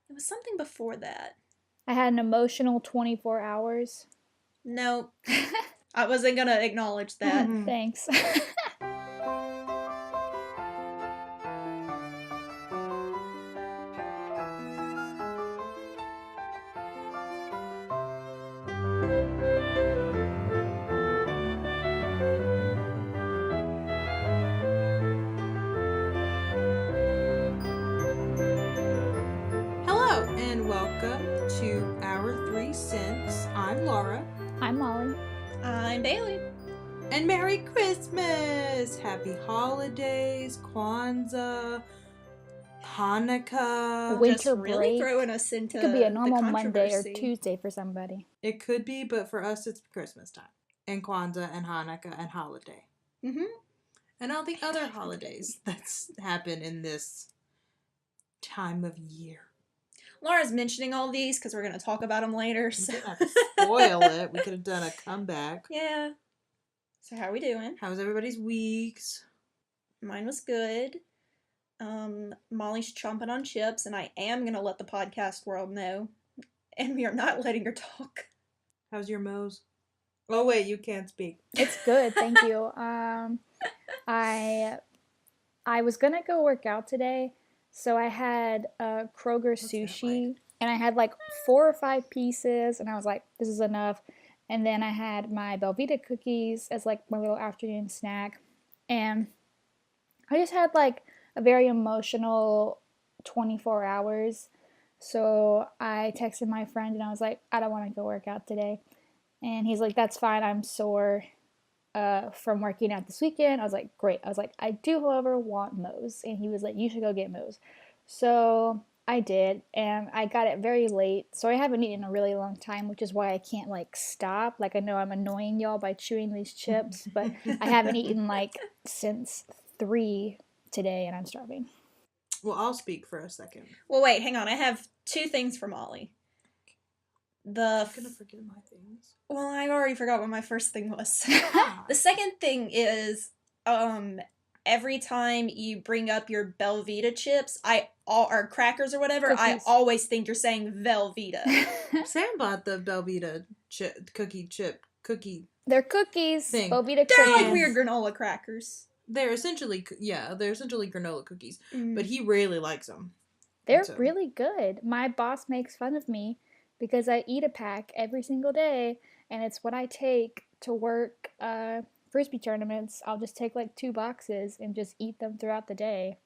It was something before that. I had an emotional 24 hours. Nope. I wasn't going to acknowledge that. Thanks. Hello and welcome to Our 3 Cents. I'm Laura. I'm Molly. I'm Bailey. And Merry Christmas! Happy holidays, Kwanzaa, Hanukkah. Winter Just really break. throwing us into It could be a normal the Monday or controversy. Tuesday for somebody. It could be, but for us it's Christmas time. And Kwanzaa and Hanukkah and holiday. Mm-hmm. And all the other holidays that's happen in this time of year. Laura's mentioning all these because we're going to talk about them later. We So. didn't have to spoil it. We could have done a comeback. Yeah. So how are we doing? How was everybody's weeks? Mine was good. Molly's chomping on chips, and I am going to let the podcast world know. And we are not letting her talk. How's your Moe's? Oh, wait, you can't speak. It's good, thank you. I was gonna go work out today, so I had Kroger sushi, and I had like 4 or 5 pieces, and I was like, this is enough. And then I had my Belvita cookies as like my little afternoon snack, and I just had like a very emotional 24 hours. So I texted my friend and I was like, I don't want to go work out today. And he's like, that's fine, I'm sore from working out this weekend. I was like, great. I was like, I do, however, want Moe's. And he was like, you should go get Moe's. So I did, and I got it very late. So I haven't eaten in a really long time, which is why I can't like stop. Like, I know I'm annoying y'all by chewing these chips, but I haven't eaten like since 3 today, and I'm starving. Well, I'll speak for a second. Well, wait, hang on. I have 2 things for Molly. I'm gonna forget my things. Well, I already forgot what my first thing was. The second thing is, every time you bring up your Belvita chips, or crackers or whatever, Cookies. I always think you're saying Velveeta. Sam bought the Belvita cookie. They're cookies. Thing. Belvita They're cookies. like weird granola crackers. They're essentially granola cookies, Mm. but he really likes them. They're really good. My boss makes fun of me because I eat a pack every single day, and it's what I take to work Frisbee tournaments. I'll just take like 2 boxes and just eat them throughout the day.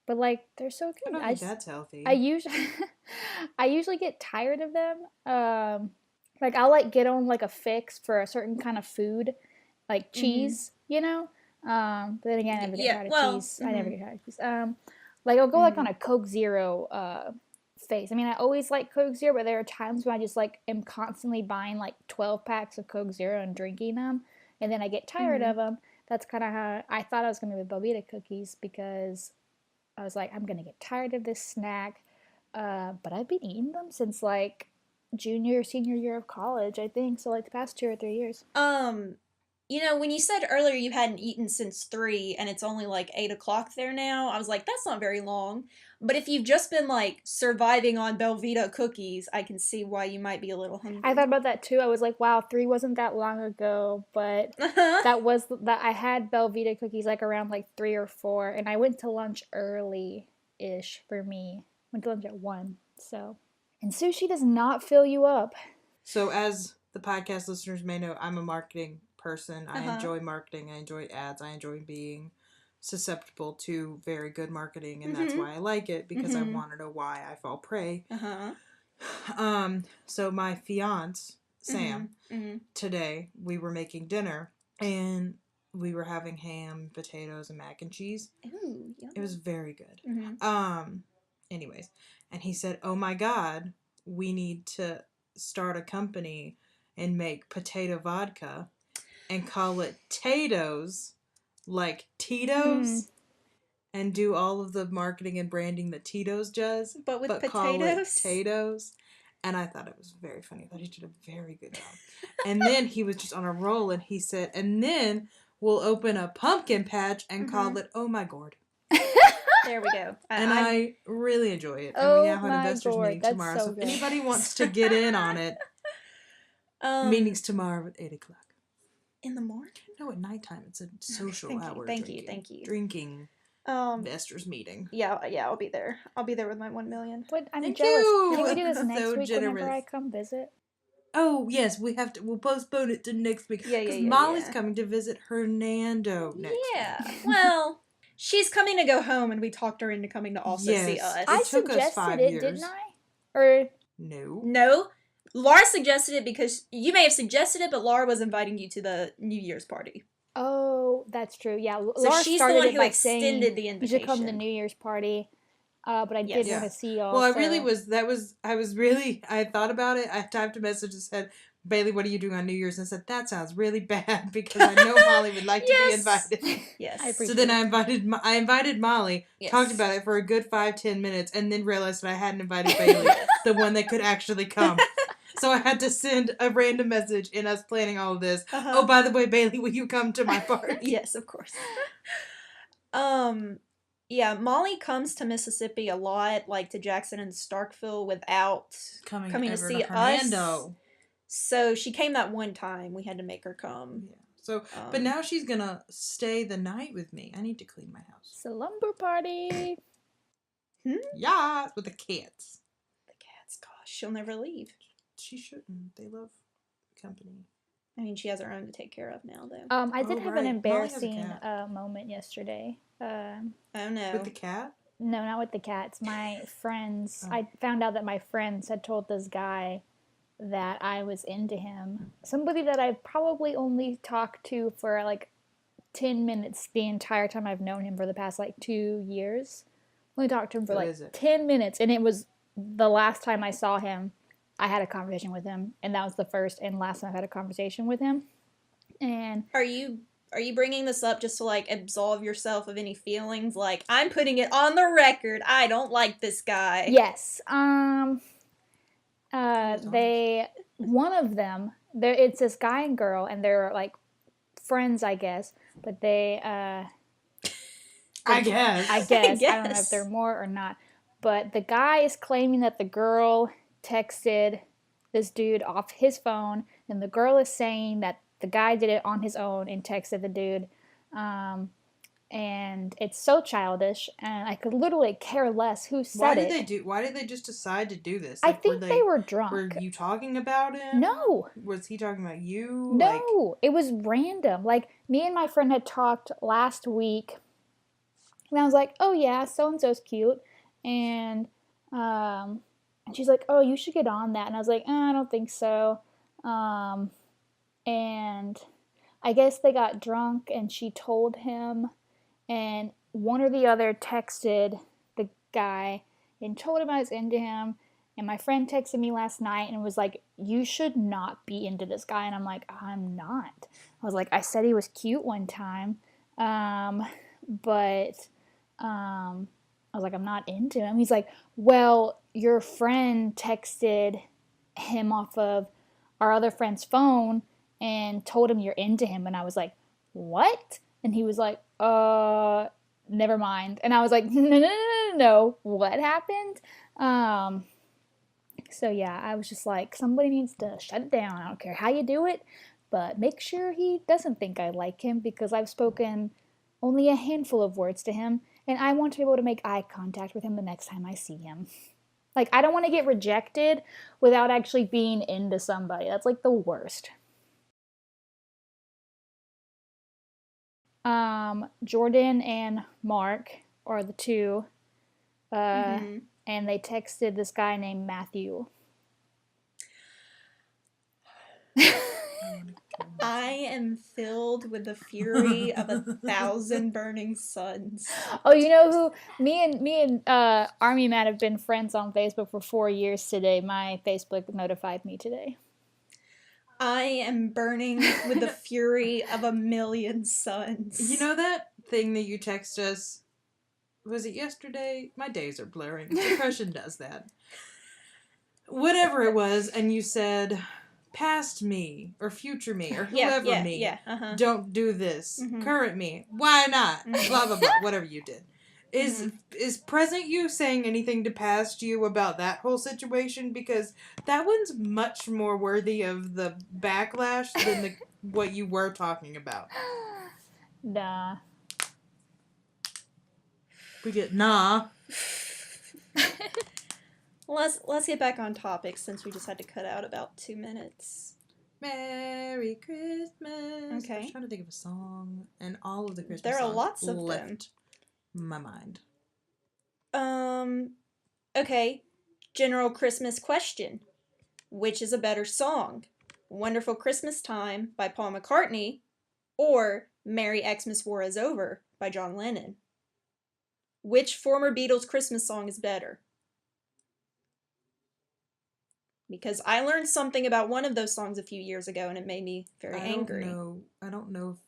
But like, they're so good. I don't think that's healthy. I usually get tired of them. Like, I'll like get on like a fix for a certain kind of food, like cheese, you know. But then again, I never get tired of cheese. I never get tired of cheese. Like, I'll go like on a Coke Zero phase. I mean, I always like Coke Zero, but there are times when I just like am constantly buying like 12 packs of Coke Zero and drinking them, and then I get tired of them. That's kind of how I thought I was going to be with Belvita cookies, because I was like, I'm going to get tired of this snack. But I've been eating them since like junior or senior year of college, I think. So like the past 2 or 3 years. You know, when you said earlier you hadn't eaten since 3 and it's only like 8 o'clock there now, I was like, that's not very long. But if you've just been like surviving on Belvita cookies, I can see why you might be a little hungry. I thought about that too. I was like, wow, 3 wasn't that long ago, but that I had Belvita cookies like around like 3 or 4, and I went to lunch early-ish for me. Went to lunch at 1, so. And sushi does not fill you up. So as the podcast listeners may know, I'm a marketing person. I enjoy marketing. I enjoy ads. I enjoy being susceptible to very good marketing, and that's why I like it, because I want to know why I fall prey. So my fiance, Sam, today we were making dinner, and we were having ham, potatoes, and mac and cheese. Ooh, yum. It was very good. Anyways, and he said, oh my God, we need to start a company and make potato vodka and call it Tatoes, like Tito's, and do all of the marketing and branding that Tito's does, but with potatoes? Call it Tatoes. And I thought it was very funny. I thought he did a very good job. And then he was just on a roll, and he said, and then we'll open a pumpkin patch and call it Oh My Gourd. There we go. I really enjoy it. And Oh we now have an my investors Lord, meeting that's tomorrow. so So if good. anybody wants to get in on it, meetings tomorrow at 8 o'clock. In the morning? No, at nighttime. It's a social Thank hour. you. Thank you. Drinking investors meeting. Yeah, I'll be there. I'll be there with my 1 million. But I'm Thank jealous. you. Can we do this next So week generous. whenever I come visit? Oh, yes, we'll postpone it to next week. Yeah. Because Molly's coming to visit Hernando next week. Well, she's coming to go home, and we talked her into coming to also see us. It took us 5 suggested it, years. didn't I? Or No. Laura suggested it because you may have suggested it, but Laura was inviting you to the New Year's party. oh, that's true. Yeah, So Laura she's started the one it who by extended saying the you invitation. should come to the New Year's party. But I did want to see y'all. Well, I thought about it. I typed a message that said, Bailey, what are you doing on New Year's? And I said, that sounds really bad because I know Molly would like to be invited. Yes. I appreciate So then it. I invited Molly, talked about it for a good 5-10 minutes, and then realized that I hadn't invited Bailey, the one that could actually come. So I had to send a random message in us planning all of this. Oh, by the way, Bailey, will you come to my party? Yes, of course. Yeah, Molly comes to Mississippi a lot, like to Jackson and Starkville, without coming to see us. So she came that one time. We had to make her come. Yeah. So, but now she's gonna stay the night with me. I need to clean my house. Slumber party. Yeah, with the cats. The cats, gosh, she'll never leave. She shouldn't. They love company. I mean, she has her own to take care of now, though. I did have an embarrassing moment yesterday. Oh no. With the cat? No, not with the cats. My friends. I found out that my friends had told this guy that I was into him. Somebody that I've probably only talked to for like 10 minutes the entire time I've known him for the past like 2 years. Only talked to him for like 10 minutes, and it was the last time I saw him. I had a conversation with him, and that was the first and last time I've had a conversation with him. And Are you bringing this up just to like absolve yourself of any feelings? Like, I'm putting it on the record. I don't like this guy. yes, one of them, it's this guy and girl, and they're like friends, I guess. But they, I guess. I don't know if they're more or not. But the guy is claiming that the girl texted this dude off his phone, and the girl is saying that the guy did it on his own and texted the dude. And it's so childish, and I could literally care less who said it. Why did they just decide to do this? I think they were drunk. Were you talking about him? No. Was he talking about you? No, it was random. Like, me and my friend had talked last week, and I was like, oh yeah, so-and-so's cute. And she's like, oh, you should get on that. And I was like, I don't think so. And I guess they got drunk, and she told him, and one or the other texted the guy and told him I was into him. And my friend texted me last night and was like, you should not be into this guy. And I'm like, I'm not. I was like, I said he was cute one time, but I was like, I'm not into him. He's like, well, your friend texted him off of our other friend's phone and told him you're into him. And I was like, what? And he was like, never mind. And I was like, no, what happened? So yeah, I was just like, somebody needs to shut it down. I don't care how you do it, but make sure he doesn't think I like him, because I've spoken only a handful of words to him, and I want to be able to make eye contact with him the next time I see him. Like, I don't want to get rejected without actually being into somebody. That's like the worst. Jordan and Mark are the two, and they texted this guy named Matthew. I am filled with the fury of 1,000 burning suns. Oh, you know who? Me and Army Matt have been friends on Facebook for 4 years today. My Facebook notified me today. I am burning with the fury of 1,000,000 suns. You know that thing that you text us? Was it yesterday? My days are blurring. Depression does that. Whatever it was, and you said, past me, or future me, or whoever me, don't do this. Current me, why not? Blah, blah, blah, whatever you did. Is present you saying anything to past you about that whole situation? Because that one's much more worthy of the backlash than what you were talking about. Nah. We get nah. Let's get back on topic since we just had to cut out about 2 minutes. Merry Christmas. Okay. I was trying to think of a song, and all of the Christmas there are songs lots of left my mind. Okay. General Christmas question. Which is a better song? Wonderful Christmas Time by Paul McCartney or Merry Xmas War Is Over by John Lennon? Which former Beatles Christmas song is better? Because I learned something about one of those songs a few years ago and it made me very angry. I don't know if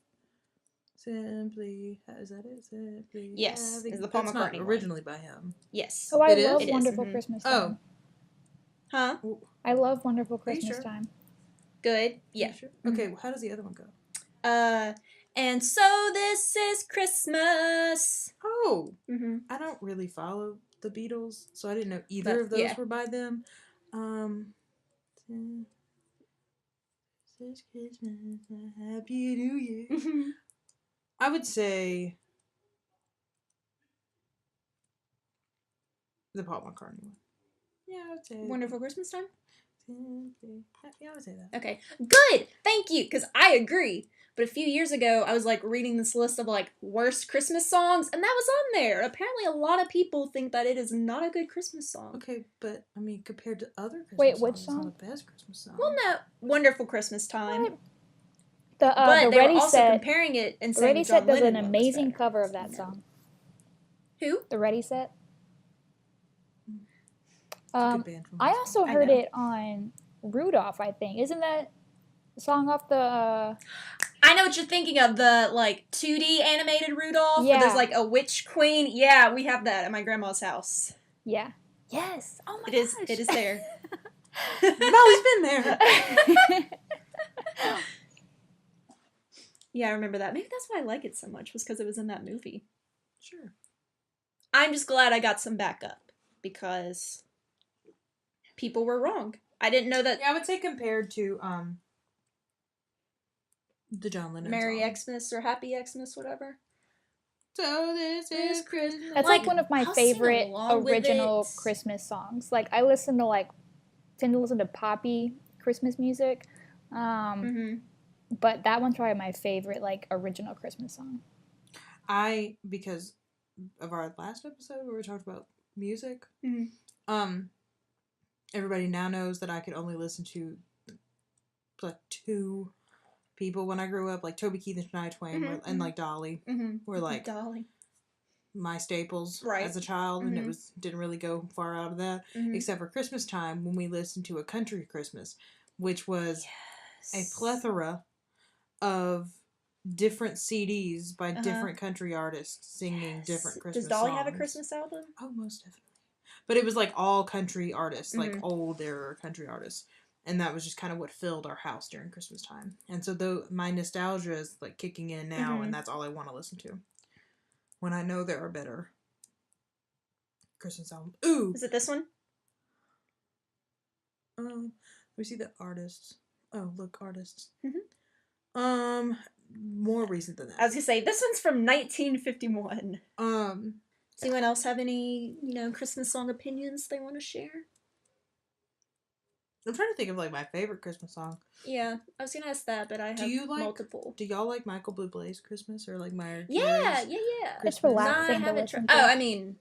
Simply, is that it? Simply. Yes, is the Paul That's McCartney not originally by him. Yes. Oh, I It love is? Wonderful Christmas Time. Huh? I love Wonderful Christmas sure? Time. Good. Yeah. Sure? Okay, how does the other one go? And so this is Christmas. Oh, I don't really follow the Beatles, so I didn't know either of those were by them. This Christmas, Happy New Year. I would say the Paul McCartney one. Yeah, I would say Wonderful Christmas Time? Yeah, I would say that. Okay. Good! Thank you, because I agree. But a few years ago, I was like reading this list of like worst Christmas songs, and that was on there. Apparently, a lot of people think that it is not a good Christmas song. Okay, but I mean, compared to other Christmas songs, which song? it's not the best Christmas song. Well, no, Wonderful Christmas Time. What? But the they were Ready also Set, comparing it and the saying Ready John Set does Lennon an one was amazing better. cover of that song. Who? The Ready Set. Good band from I high also school. heard it on Rudolph, I think. Isn't that a song off the... I know what you're thinking of, the like 2D animated Rudolph. Yeah. Where there's like a witch queen. Yeah, we have that at my grandma's house. Yeah. Yes. Oh my gosh. gosh. It is there. Molly's been there. Yeah, I remember that. Maybe that's why I like it so much, was because it was in that movie. Sure. I'm just glad I got some backup, because people were wrong. I didn't know that. Yeah, I would say compared to the John Lennon Merry song. Xmas or Happy Xmas, whatever. So this is Christmas. That's like one of my I'll sing favorite along with original it. Christmas songs. Like I tend to listen to poppy Christmas music. But that one's probably my favorite, like, original Christmas song. Because of our last episode where we talked about music, everybody now knows that I could only listen to like two people when I grew up, like Toby Keith and Shania Twain, and like Dolly, were like Dolly. my staples Right. as a child, and it didn't really go far out of that, except for Christmas time when we listened to A Country Christmas, which was a plethora of different CDs by different country artists singing different Christmas songs. Does Dolly have a Christmas album? Oh, most definitely. But it was like all country artists, like old era country artists. And that was just kind of what filled our house during Christmas time. And so my nostalgia is like kicking in now, and that's all I want to listen to. When I know there are better Christmas albums. Ooh! Is it this one? Let me see the artists. Oh, look, artists. More recent than that. I was gonna say, this one's from 1951. Does anyone else have any, Christmas song opinions they want to share? I'm trying to think of like my favorite Christmas song. Yeah, I was gonna ask that, but I have multiple. Do y'all like Michael Bublé's Christmas or like Mariah Carey's? Yeah. It's relaxing. I haven't tried. Oh, I mean,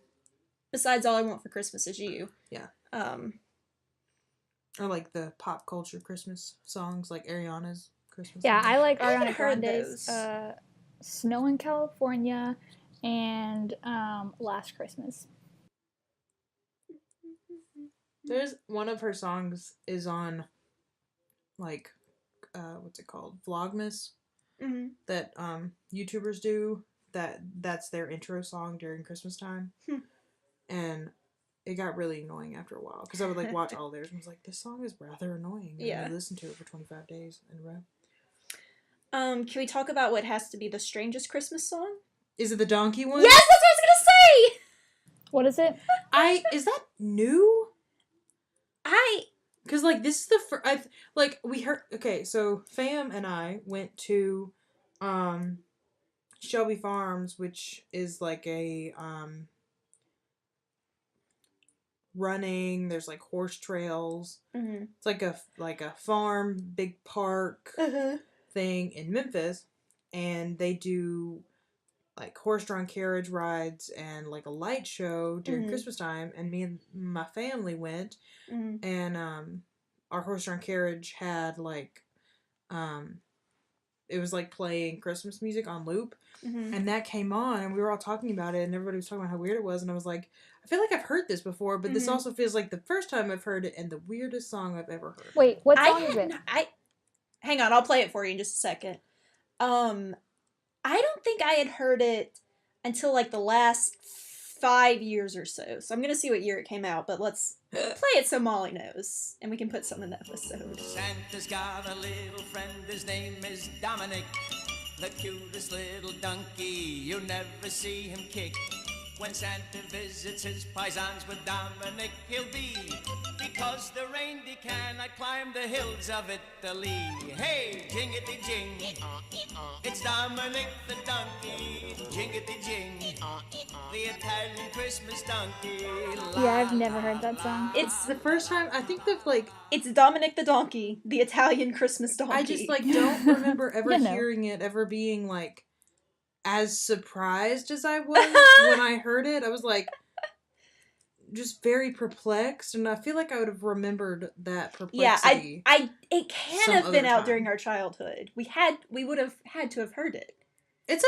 besides All I Want for Christmas Is You. Yeah. Or like the pop culture Christmas songs, like Ariana's Christmas. Yeah, song. I like I haven't Ariana heard Grande's those. Snow in California and Last Christmas. There's one of her songs is on like what's it called? Vlogmas. That YouTubers do. That's their intro song during Christmas time. And it got really annoying after a while because I would like watch all theirs and was like, this song is rather annoying. And I listened to it for 25 days in a row. Can we talk about what has to be the strangest Christmas song? Is it the donkey one? Yes, that's what I was gonna say! What is it? Is that new? I Because, like, this is the first, we heard, okay, so Fam and I went to, Shelby Farms, which is, like, a, running, there's, like, horse trails. Mm-hmm. It's like a farm, big park thing in Memphis, and they do, like, horse-drawn carriage rides and, like, a light show during Christmas time, and me and my family went, and, our horse-drawn carriage had, like, it was, like, playing Christmas music on loop, and that came on, and we were all talking about it, and everybody was talking about how weird it was, and I was like, I feel like I've heard this before, but this also feels like the first time I've heard it, and the weirdest song I've ever heard. Wait, what song is it? Hang on, I'll play it for you in just a second. I don't think I had heard it until, like, the last 5 years or so. So I'm gonna see what year it came out, but let's play it so Molly knows, and we can put some in the episode. Santa's got a little friend, his name is Dominick, the cutest little donkey, you'll never see him kick. When Santa visits his paisans with Dominick, he'll be, because the reindeer cannot climb the hills of Italy. Hey, jingity-jing, it's Dominick the donkey, jingity-jing, the Italian Christmas donkey. Yeah, I've never heard that song. It's the first time, I think that, like... It's Dominick the donkey, the Italian Christmas donkey. I just, like, don't remember ever hearing it, ever being, like, as surprised as I was when I heard it. I was, like, just very perplexed, and I feel like I would have remembered that perplexity. Yeah, it can have been out during our childhood. We would have had to have heard it. It's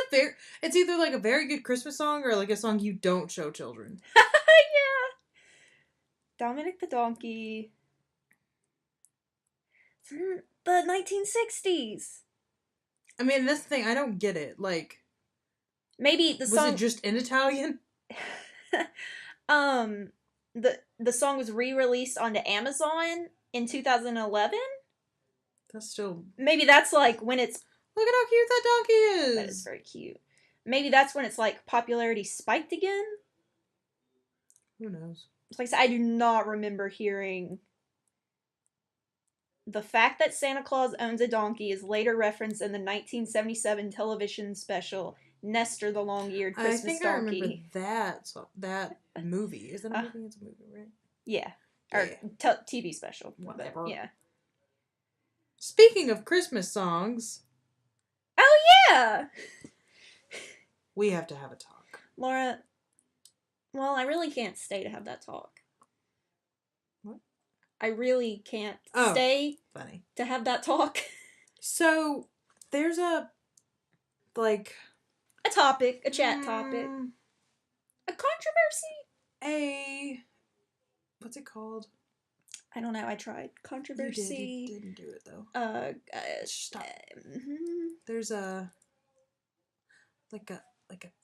either, like, a very good Christmas song or, like, a song you don't show children. Yeah. Dominick the donkey. From the 1960s. I mean, that's the thing, I don't get it. Like, maybe the song... Was it just in Italian? The song was re-released onto Amazon in 2011. That's still... Maybe that's, like, when it's... Look at how cute that donkey is! That is very cute. Maybe that's when it's, like, popularity spiked again? Who knows? Like I said, I do not remember hearing... The fact that Santa Claus owns a donkey is later referenced in the 1977 television special Nestor the Long-Eared Christmas Donkey. I remember that movie. Is that a movie? It's a movie, right? Yeah. Or TV special. Whatever. Yeah. Speaking of Christmas songs... Oh, yeah! We have to have a talk. Laura, well, I really can't stay to have that talk. What? I really can't stay to have that talk. So, there's a topic, a chat topic. A controversy? What's it called? I don't know, I tried. Controversy. You didn't do it, though. Stop. There's a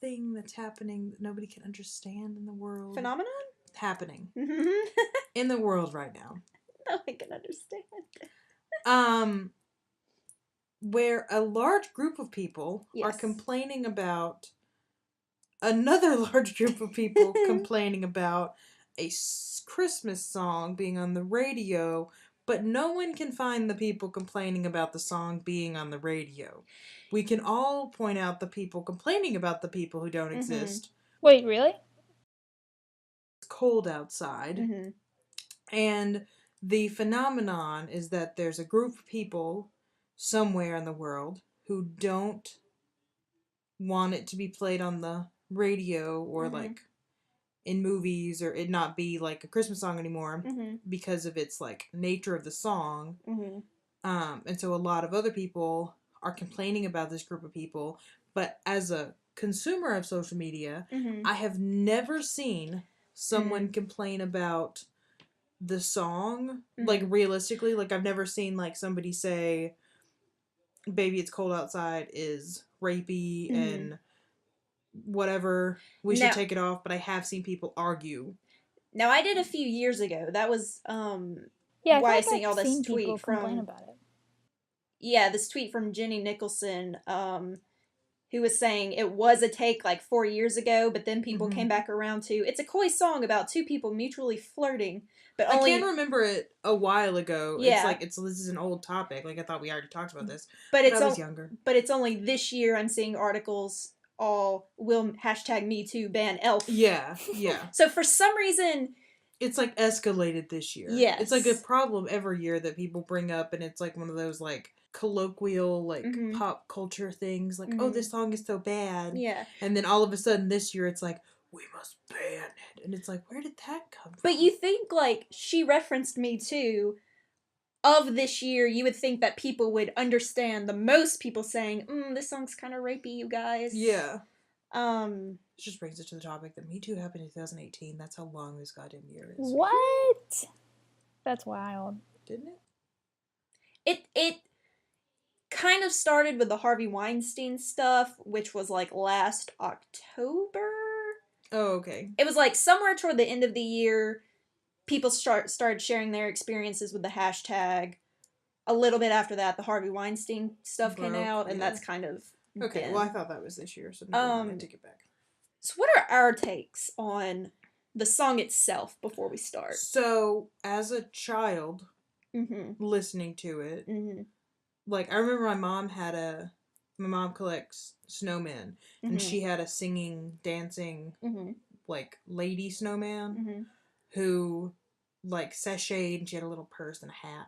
thing that's happening that nobody can understand in the world. Phenomenon? Happening. In the world right now. No one can understand. Where a large group of people are complaining about another large group of people complaining about a Christmas song being on the radio, but no one can find the people complaining about the song being on the radio. We can all point out the people complaining about the people who don't exist. Wait, really? It's cold outside. And the phenomenon is that there's a group of people somewhere in the world who don't want it to be played on the radio or like in movies, or it not be like a Christmas song anymore because of its like nature of the song. And so a lot of other people are complaining about this group of people, but as a consumer of social media, I have never seen someone complain about the song, like realistically. Like I've never seen like somebody say "Baby It's Cold Outside" is rapey and whatever, we should take it off, but I have seen people argue. Now I did a few years ago. That was yeah, why I like sent y'all this tweet from complain about it. Yeah, this tweet from Jenny Nicholson. who was saying it was a take like 4 years ago, but then people came back around to it's a coy song about two people mutually flirting, but only I can remember it a while ago. Yeah. It's like this is an old topic. Like I thought we already talked about this, but I was younger. But it's only this year I'm seeing articles all will #MeToo ban elf. Yeah. So for some reason it's like escalated this year. Yes. It's like a problem every year that people bring up, and it's like one of those like colloquial like pop culture things like oh, this song is so bad, yeah, and then all of a sudden this year it's like we must ban it, and it's like where did that come from? but you think like she referenced Me Too of this year, you would think that people would understand the most people saying this song's kind of rapey, you guys. Yeah. It just brings it to the topic that Me Too happened in 2018. That's how long this goddamn year is. What? That's wild. Didn't it? It kind of started with the Harvey Weinstein stuff, which was like last October. Oh, okay. It was like somewhere toward the end of the year, people started sharing their experiences with the hashtag. A little bit after that, the Harvey Weinstein stuff came out, and that's kind of okay. been. Well, I thought that was this year, so never mind, I take it back. So, what are our takes on the song itself before we start? So, as a child, listening to it, like, I remember my mom collects snowmen, and she had a singing, dancing, like, lady snowman, who, like, sashayed, and she had a little purse and a hat,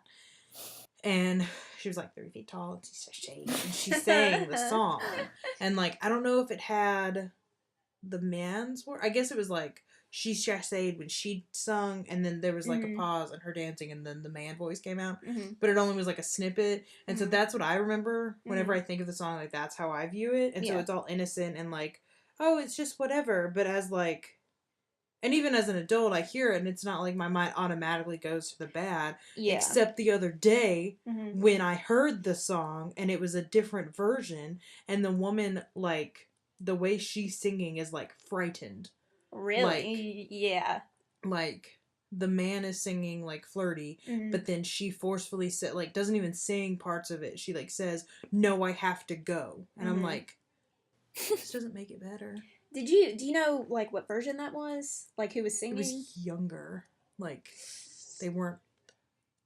and she was, like, 30 feet tall, and she sashayed, and she sang the song, and, like, I don't know if it had the man's word. I guess it was, like, she sashayed when she sung, and then there was like a pause and her dancing, and then the man voice came out, but it only was like a snippet, and so that's what I remember whenever I think of the song. Like, that's how I view it, and so it's all innocent and like, oh, it's just whatever. But as like, and even as an adult, I hear it, and it's not like my mind automatically goes to the bad. Except the other day when I heard the song and it was a different version, and the woman, like, the way she's singing is like frightened. Really? Like, yeah. Like, the man is singing, like, flirty, but then she forcefully like, doesn't even sing parts of it. She, like, says, no, I have to go. And I'm like, this doesn't make it better. Do you know, like, what version that was? Like, who was singing? It was younger. Like, they weren't...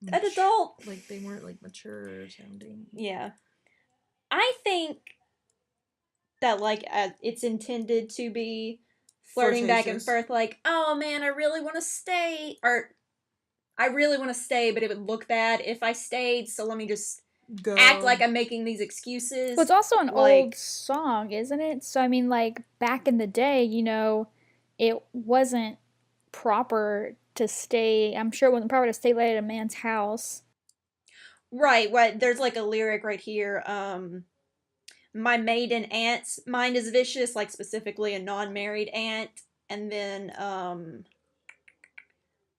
An adult? Like, they weren't, like, mature sounding. Yeah. I think that, like, it's intended to be flirting back and forth, like, oh man, I really want to stay, or I really want to stay, but it would look bad if I stayed, so let me just act like I'm making these excuses. Well, it's also an old song, isn't it? So, I mean, like, back in the day, you know, it wasn't proper to stay, I'm sure it wasn't proper to stay late at a man's house. Right, what, there's, like, a lyric right here, my maiden aunt's mind is vicious, like specifically a non-married aunt, and then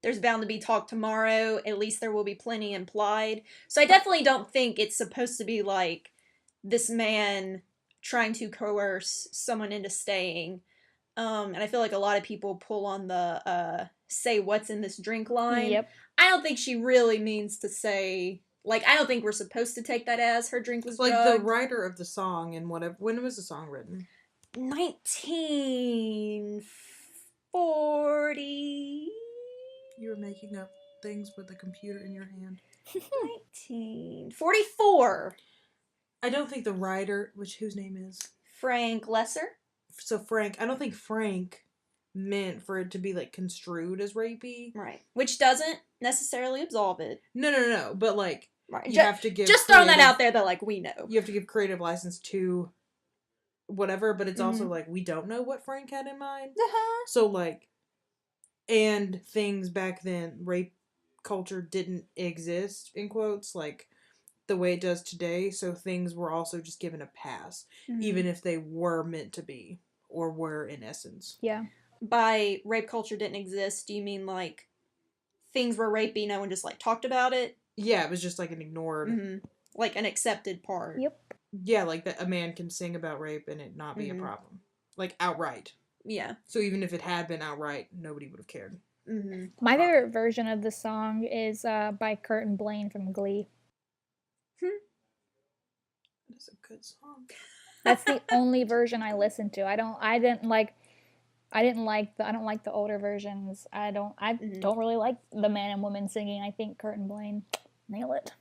there's bound to be talk tomorrow, at least there will be plenty implied. So I definitely don't think it's supposed to be like this man trying to coerce someone into staying. And I feel like a lot of people pull on the say what's in this drink line. Yep. I don't think she really means to say... Like, I don't think we're supposed to take that as her drink was drugged. Like, the writer of the song and whatever... When was the song written? 1940... You were making up things with a computer in your hand. 1944! I don't think the writer... Whose name is? Frank Lesser. So Frank... I don't think Frank meant for it to be, like, construed as rapey. Right. Which doesn't necessarily absolve it. No. But, like... Right. You have to give just throwing that out there that, like, we know. You have to give creative license to whatever, but it's also, like, we don't know what Frank had in mind. So, like, and things back then, rape culture didn't exist, in quotes, like, the way it does today, so things were also just given a pass, even if they were meant to be, or were in essence. Yeah. By rape culture didn't exist, do you mean, like, things were rapey, no one just, like, talked about it? Yeah, it was just like an ignored... Like an accepted part. Yep. Yeah, like that a man can sing about rape and it not be a problem. Like, outright. Yeah. So even if it had been outright, nobody would have cared. My favorite version of the song is by Kurt and Blaine from Glee. That's a good song. That's the only version I listened to. I don't like the older versions. I don't really like the man and woman singing. I think Kurt and Blaine nail it.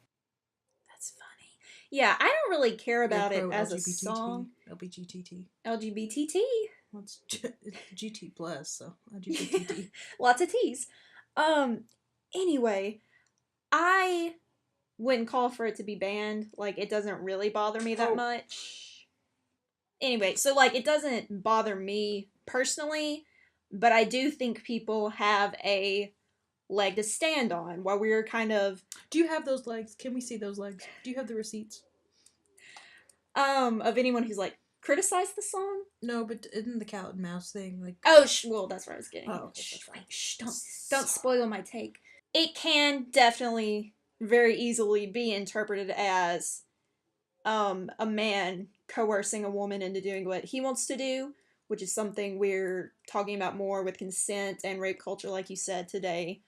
That's funny. Yeah, I don't really care They're about it pro as a LGBTT. song. LBGTT. LGBTT. Well, it's GT plus, so LGBTT. Lots of T's. Anyway, I wouldn't call for it to be banned. Like, it doesn't really bother me that much. Anyway, so, like, it doesn't bother me personally, but I do think people have a leg to stand on while we're kind of... Do you have those legs? Can we see those legs? Do you have the receipts? Of anyone who's, like, criticized the song? No, but isn't the cat and mouse thing, like... Oh, well, that's where I was getting. Oh, Shh, don't spoil my take. It can definitely very easily be interpreted as a man coercing a woman into doing what he wants to do, which is something we're talking about more with consent and rape culture, like you said today.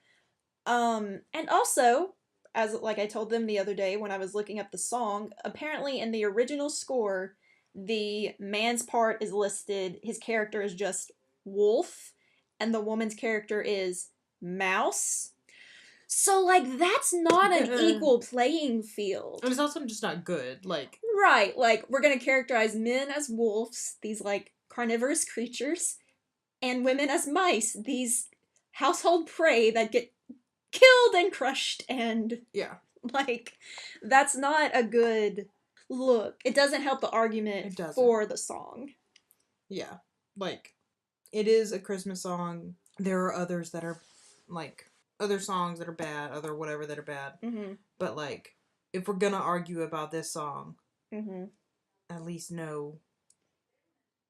And also, as like I told them the other day when I was looking up the song, apparently in the original score, the man's part is listed, his character is just wolf, and the woman's character is mouse. So, like, that's not an equal playing field. And it's also just not good, like... Right, like, we're gonna characterize men as wolves, these, like, carnivorous creatures, and women as mice, these household prey that get killed and crushed, and... Yeah. Like, that's not a good look. It doesn't help the argument for the song. Yeah. Like, it is a Christmas song. There are others that are, like... other songs that are bad, other whatever that are bad. Mm-hmm. But, like, if we're gonna argue about this song, Mm-hmm. at least know,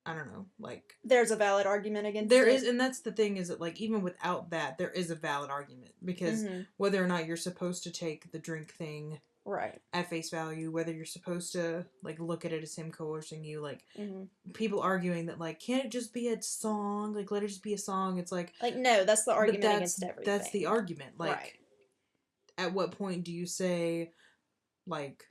I don't know, like... There's a valid argument against There it. is, and that's the thing, is that, like, even without that, there is a valid argument. Because whether or not you're supposed to take the drink thing right at face value, whether you're supposed to, like, look at it as him coercing you, like, people arguing that, like, can't it just be a song? Like, let it just be a song. It's like... Like, no, that's the argument against everything. That's the argument. Like, at what point do you say, like,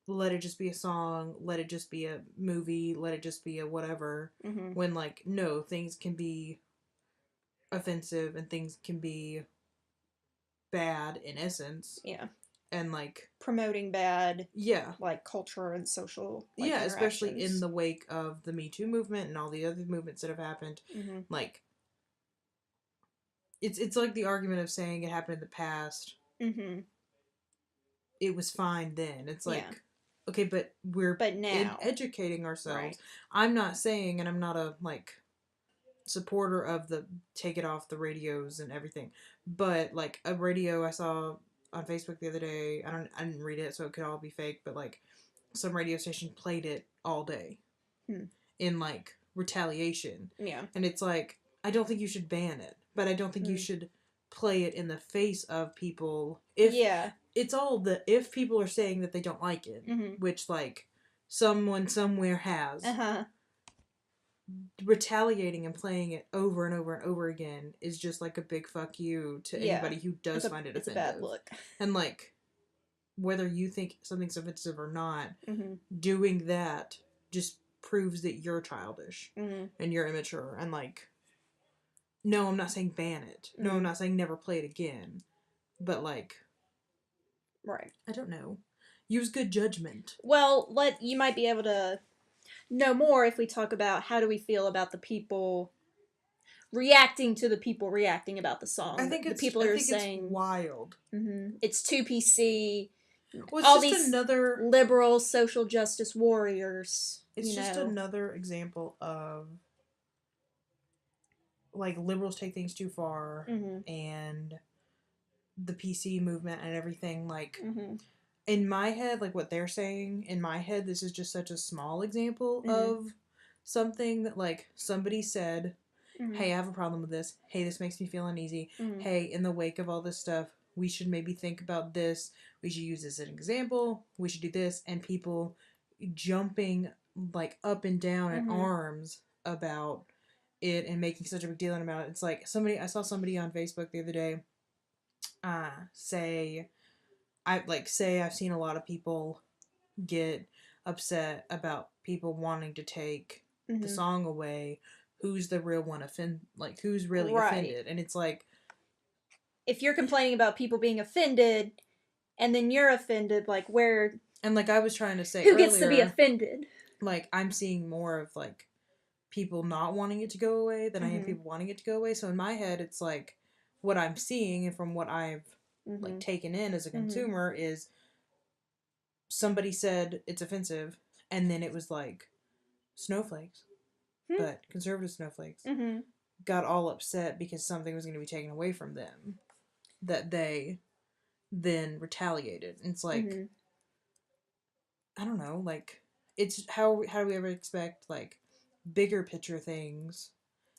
let it just be a song, let it just be a movie, let it just be a whatever, when, like, no, things can be offensive and things can be bad in essence. Yeah. And, like... promoting bad, yeah, like, culture and social, like, yeah, especially in the wake of the Me Too movement and all the other movements that have happened. Like, it's like the argument of saying it happened in the past. It was fine then. It's like, okay, but now educating ourselves. Right. I'm not saying, and I'm not a, like, supporter of the take it off the radios and everything, but, like, a radio I saw on Facebook the other day, I didn't read it, so it could all be fake, but, like, some radio station played it all day in, like, retaliation. Yeah. And it's like, I don't think you should ban it, but I don't think you should play it in the face of people. It's all if people are saying that they don't like it, which, like, someone somewhere has. Retaliating and playing it over and over and over again is just, like, a big fuck you to anybody who does find it offensive. It's a bad look. And, like, whether you think something's offensive or not, doing that just proves that you're childish and you're immature. And, like, no, I'm not saying ban it. No, I'm not saying never play it again. But, like... right. I don't know. Use good judgment. Well, you might be able to know more if we talk about how do we feel about the people reacting to the people reacting about the song. I think the people are saying it's wild. It's too PC. Well, it's all just these another liberal social justice warriors. It's just another example of, like, liberals take things too far, and the PC movement and everything, like, in my head, like, what they're saying, in my head, this is just such a small example of something that, like, somebody said, hey, I have a problem with this, hey, this makes me feel uneasy, hey, in the wake of all this stuff, we should maybe think about this, we should use this as an example, we should do this, and people jumping, like, up and down in arms about it and making such a big deal about it. It's like, I saw somebody on Facebook the other day say I've seen a lot of people get upset about people wanting to take the song away, who's the real one who's really offended? And it's like, if you're complaining about people being offended and then you're offended, like, where, and like I was trying to say who earlier, gets to be offended? Like, I'm seeing more of like people not wanting it to go away than I am people wanting it to go away. So in my head, it's like what I'm seeing and from what I've like taken in as a consumer is somebody said it's offensive, and then it was like snowflakes, but conservative snowflakes got all upset because something was going to be taken away from them that they then retaliated. And it's like, I don't know, like, it's how do we ever expect like bigger picture things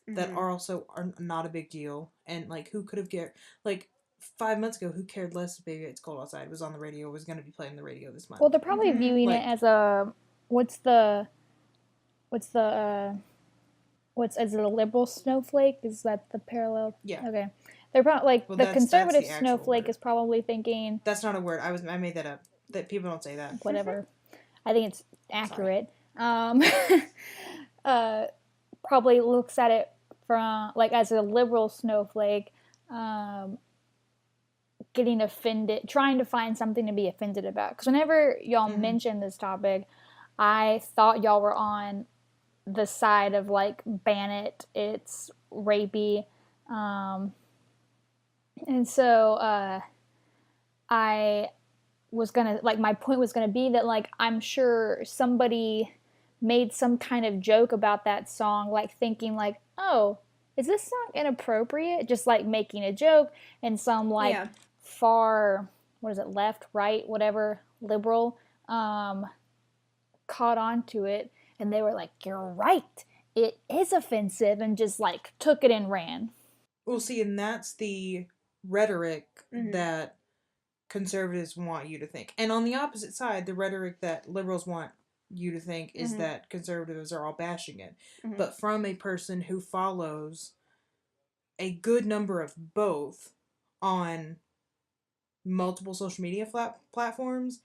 that are also are not a big deal? And like, who could have cared? Like 5 months ago, who cared less if Baby It's Cold Outside was on the radio, was going to be playing the radio this month? Well, they're probably viewing it as a what's as a liberal snowflake? Is that the parallel? Yeah. Okay. They're probably like the conservative that's the snowflake word. is probably thinking That's not a word. I made that up. That people don't say that. Whatever. I think it's accurate. Probably looks at it from like as a liberal snowflake, getting offended, trying to find something to be offended about. Because whenever y'all mentioned this topic, I thought y'all were on the side of like ban it, it's rapey, and so I was gonna like my point was gonna be that like I'm sure somebody made some kind of joke about that song, like thinking like, oh, is this song inappropriate? Just like making a joke, and some like far, what is it, left, right, whatever, liberal, caught on to it, and they were like, you're right, it is offensive, and just like took it and ran. Well, see, and that's the rhetoric that conservatives want you to think. And on the opposite side, the rhetoric that liberals want you to think is that conservatives are all bashing it. But from a person who follows a good number of both on multiple social media platforms,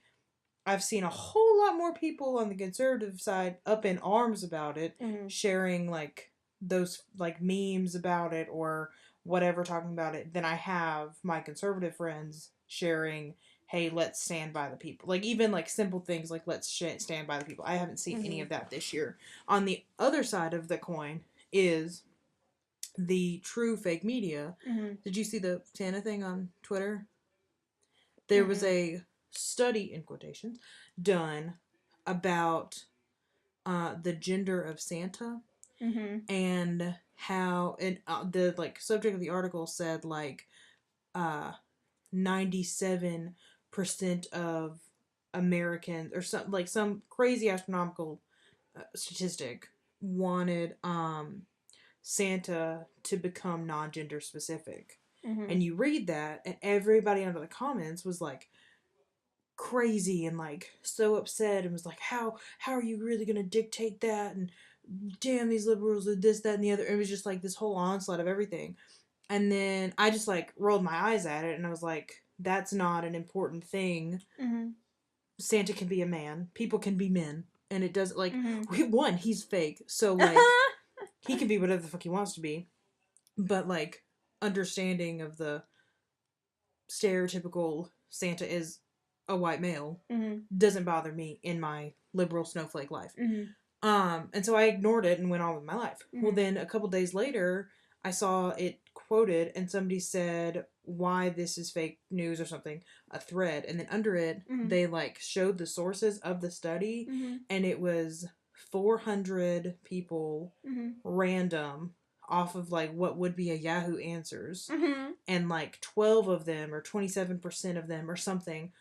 I've seen a whole lot more people on the conservative side up in arms about it, sharing like those like memes about it or whatever, talking about it, than I have my conservative friends sharing, hey, let's stand by the people. Like even like simple things like let's stand by the people. I haven't seen any of that this year. On the other side of the coin is the true fake media. Did you see the Santa thing on Twitter? There was a study, in quotations, done about the gender of Santa and how, and the like subject of the article said like 97% of Americans, or some crazy astronomical statistic, wanted Santa to become non-gender specific. And you read that, and everybody under the comments was like crazy and like so upset and was like, how are you really gonna dictate that, and damn these liberals did this, that, and the other. It was just like this whole onslaught of everything. And then I just like rolled my eyes at it and I was like, that's not an important thing. Santa can be a man, people can be men, and it does like one, he's fake, so like he can be whatever the fuck he wants to be. But like understanding of the stereotypical Santa is a white male doesn't bother me in my liberal snowflake life. And so I ignored it and went on with my life. Well, then a couple days later, I saw it quoted and somebody said why this is fake news or something, a thread, and then under it they like showed the sources of the study, and it was 400 people random off of like what would be a Yahoo Answers, and like 12 of them or 27% of them or something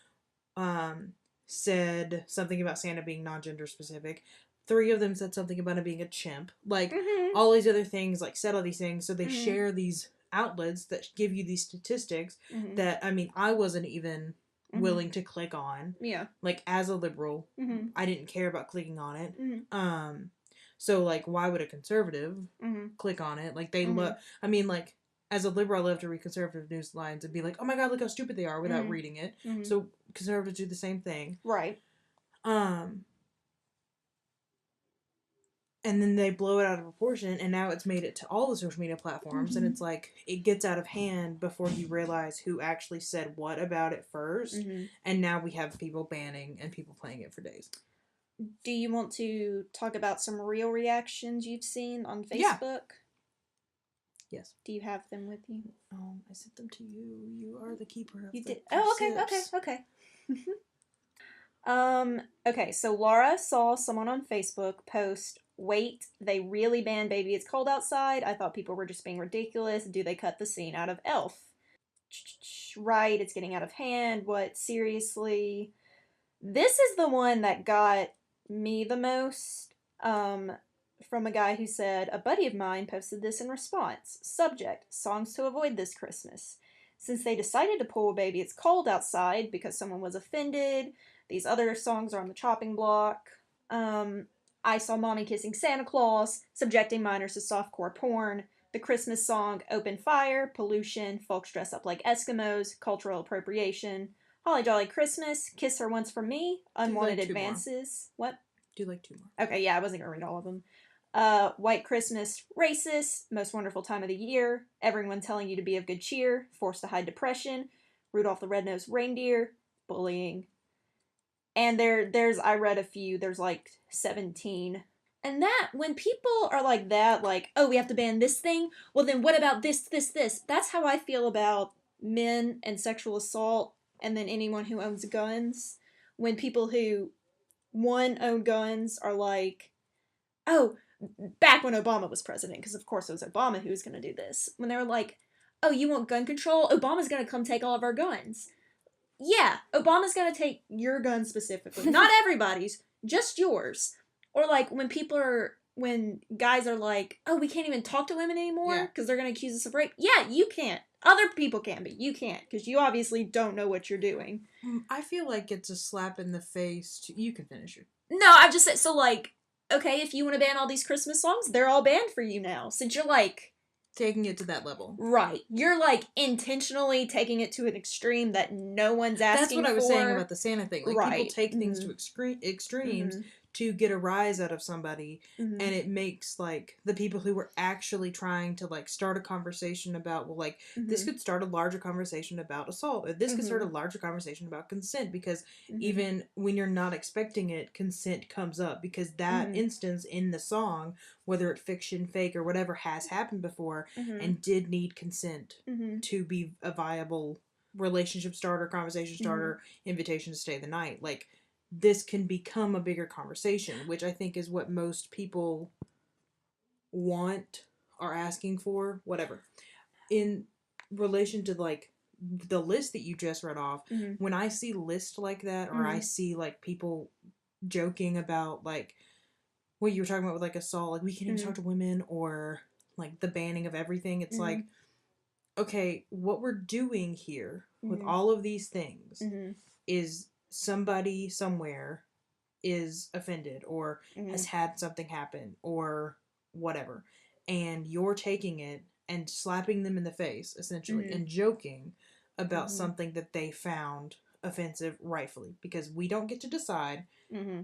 said something about Santa being non-gender specific. 3 of them said something about him being a chimp. Like all these other things, like said all these things. So they share these outlets that give you these statistics that, I mean, I wasn't even willing to click on. Yeah. Like as a liberal, I didn't care about clicking on it. So like, why would a conservative click on it? Like they love, I mean, like as a liberal, I love to read conservative news lines and be like, oh my God, look how stupid they are without reading it. So conservatives do the same thing. Right. and then they blow it out of proportion, and now it's made it to all the social media platforms, and it's like, it gets out of hand before you realize who actually said what about it first, and now we have people banning and people playing it for days. Do you want to talk about some real reactions you've seen on Facebook? Yeah. Yes. Do you have them with you? I sent them to you. You are the keeper of You the did. Oh, okay. Okay, so Laura saw someone on Facebook post, "Wait, they really banned Baby It's Cold Outside? I thought people were just being ridiculous. Do they cut the scene out of Elf?" Right, it's getting out of hand. What, seriously? This is the one that got me the most, from a guy who said, "A buddy of mine posted this in response. Subject, songs to avoid this Christmas. Since they decided to pull Baby It's Cold Outside because someone was offended, these other songs are on the chopping block. I Saw Mommy Kissing Santa Claus, subjecting minors to softcore porn, the Christmas song Open Fire, pollution, folks dress up like Eskimos, cultural appropriation, Holly Jolly Christmas, Kiss Her Once for Me, unwanted advances." What? Do like 2 more. Okay, yeah, I wasn't gonna read all of them. White Christmas, racist, most wonderful time of the year, everyone telling you to be of good cheer, forced to hide depression, Rudolph the Red-Nosed Reindeer, bullying. And there's, I read a few, there's like 17. And that, when people are like that, like, "Oh, we have to ban this thing? Well, then what about this? That's how I feel about men and sexual assault, and then anyone who owns guns. When people who, one, own guns are like, "Oh," back when Obama was president, because of course it was Obama who was going to do this, when they were like, "Oh, you want gun control? Obama's going to come take all of our guns." Yeah, Obama's going to take your gun specifically. Not everybody's, just yours. Or like when guys are like, "Oh, we can't even talk to women anymore because they're going to accuse us of rape." Yeah, you can't. Other people can, but you can't, because you obviously don't know what you're doing. I feel like it's a slap in the face. You can finish it. No, I just said, so like, okay, if you want to ban all these Christmas songs, they're all banned for you now. Since you're like... taking it to that level. Right. You're like intentionally taking it to an extreme that no one's asking for. That's what I was saying about the Santa thing. Like, right. People take things to extremes to get a rise out of somebody, and it makes, like, the people who were actually trying to, like, start a conversation about, well, like, this could start a larger conversation about assault, or this could start a larger conversation about consent, because even when you're not expecting it, consent comes up, because that instance in the song, whether it's fiction, fake, or whatever, has happened before, and did need consent to be a viable relationship starter, conversation starter, invitation to stay the night. Like, this can become a bigger conversation, which I think is what most people want, are asking for, whatever. In relation to, like, the list that you just read off, when I see lists like that, or I see, like, people joking about, like, what you were talking about with, like, assault, like, we can't even talk to women, or, like, the banning of everything, it's like, okay, what we're doing here with all of these things is somebody somewhere is offended, or has had something happen, or whatever, and you're taking it and slapping them in the face, essentially, and joking about something that they found offensive rightfully, because we don't get to decide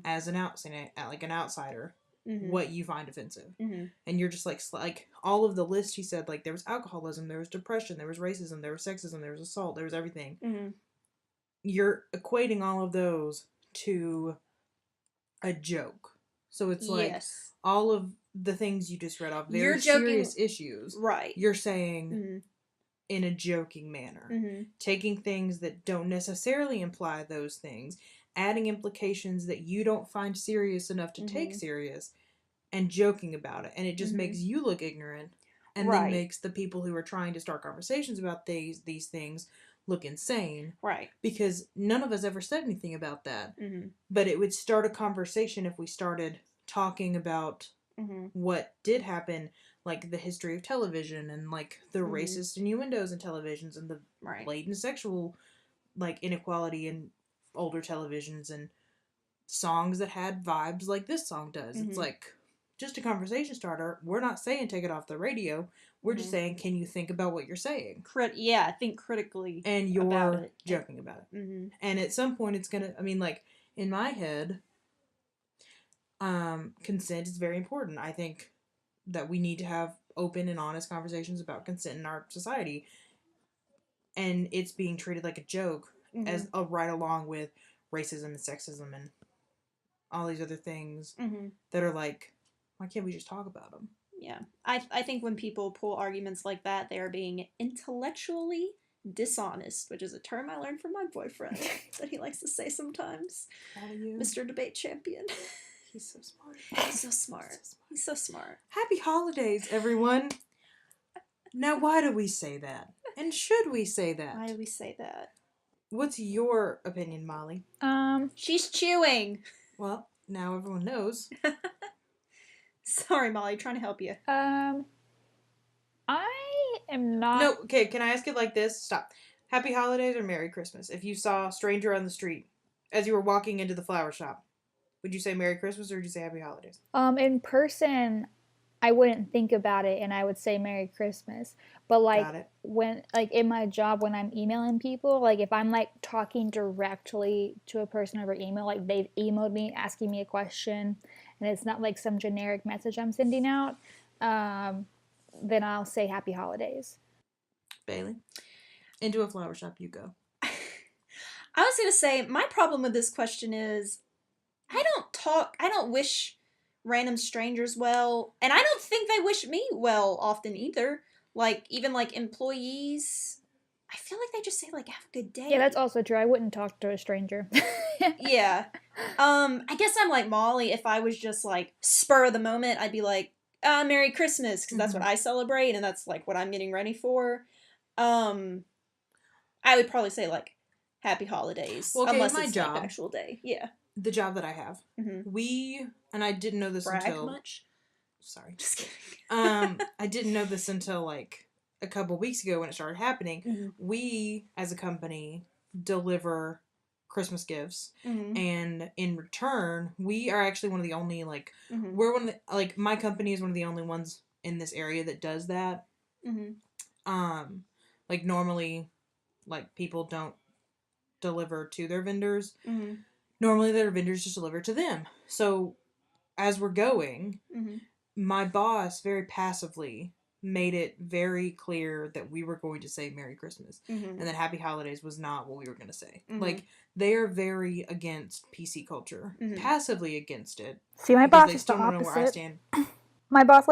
as an outsider what you find offensive. And you're just like all of the list he said, like, there was alcoholism, there was depression, there was racism, there was sexism, there was assault, there was everything. You're equating all of those to a joke. So it's like all of the things you just read off, very serious issues. Right. You're saying in a joking manner. Taking things that don't necessarily imply those things, adding implications that you don't find serious enough to take serious, and joking about it. And it just makes you look ignorant, and then makes the people who are trying to start conversations about these things look insane. Right. Because none of us ever said anything about that. But it would start a conversation if we started talking about what did happen, like the history of television, and like the racist innuendos in televisions, and the blatant sexual, like, inequality in older televisions, and songs that had vibes like this song does. It's like just a conversation starter. We're not saying take it off the radio. We're just saying, can you think about what you're saying? Think critically. And you're joking about it. And at some point it's gonna, I mean, like, in my head, consent is very important. I think that we need to have open and honest conversations about consent in our society. And it's being treated like a joke as a right along with racism and sexism and all these other things that are like, why can't we just talk about them? Yeah. I think when people pull arguments like that, they are being intellectually dishonest, which is a term I learned from my boyfriend that he likes to say sometimes. Proud of you. Mr. Debate Champion. He's so smart. He's so smart. He's so smart. Happy holidays, everyone. Now, why do we say that? And should we say that? Why do we say that? What's your opinion, Molly? She's chewing. Well, now everyone knows. Sorry, Molly, trying to help you. I am not. No, okay, can I ask it like this? Stop. Happy holidays or Merry Christmas? If you saw a stranger on the street as you were walking into the flower shop, would you say Merry Christmas or would you say Happy Holidays? In person, I wouldn't think about it and I would say Merry Christmas. But like when like in my job when I'm emailing people, like if I'm like talking directly to a person over email, like they've emailed me asking me a question and it's not like some generic message I'm sending out, then I'll say Happy Holidays. Bailey, into a flower shop you go. I was going to say, my problem with this question is I don't wish random strangers well, and I don't think they wish me well often either. Like, even like employees, I feel like they just say like, have a good day. Yeah, that's also true. I wouldn't talk to a stranger. Yeah. I guess I'm like Molly. If I was just like spur of the moment, I'd be like, Merry Christmas, because that's what I celebrate, and that's like what I'm getting ready for. I would probably say like Happy Holidays, well, okay, unless my it's job, like actual day. Yeah. The job that I have, and I didn't know this until much. Sorry, just kidding. I didn't know this until like a couple weeks ago when it started happening. We, as a company, deliver Christmas gifts, and in return, we are actually one of the only we're one of the, like my company is one of the only ones in this area that does that. Like normally, like people don't deliver to their vendors. Normally, their vendors just deliver to them. So, as we're going, my boss very passively made it very clear that we were going to say Merry Christmas and that Happy Holidays was not what we were going to say. Like, they are very against PC culture, passively against it. See, my boss is still the don't know where I opposite. stand. My boss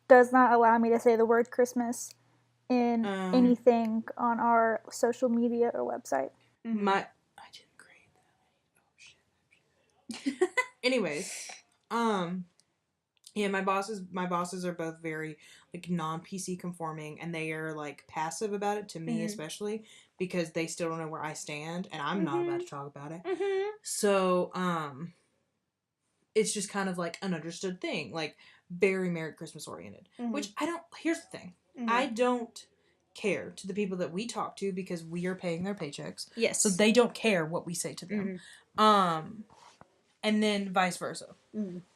does not allow me to say the word Christmas in anything on our social media or website. I didn't create that. Oh shit. Anyways, yeah, my bosses are both very like non-PC conforming, and they are like passive about it to me, especially because they still don't know where I stand, and I'm not about to talk about it. So, it's just kind of like an understood thing, like very Merry Christmas oriented. Which I don't. Here's the thing, I don't care to the people that we talk to because we are paying their paychecks. Yes. So they don't care what we say to them. And then vice versa.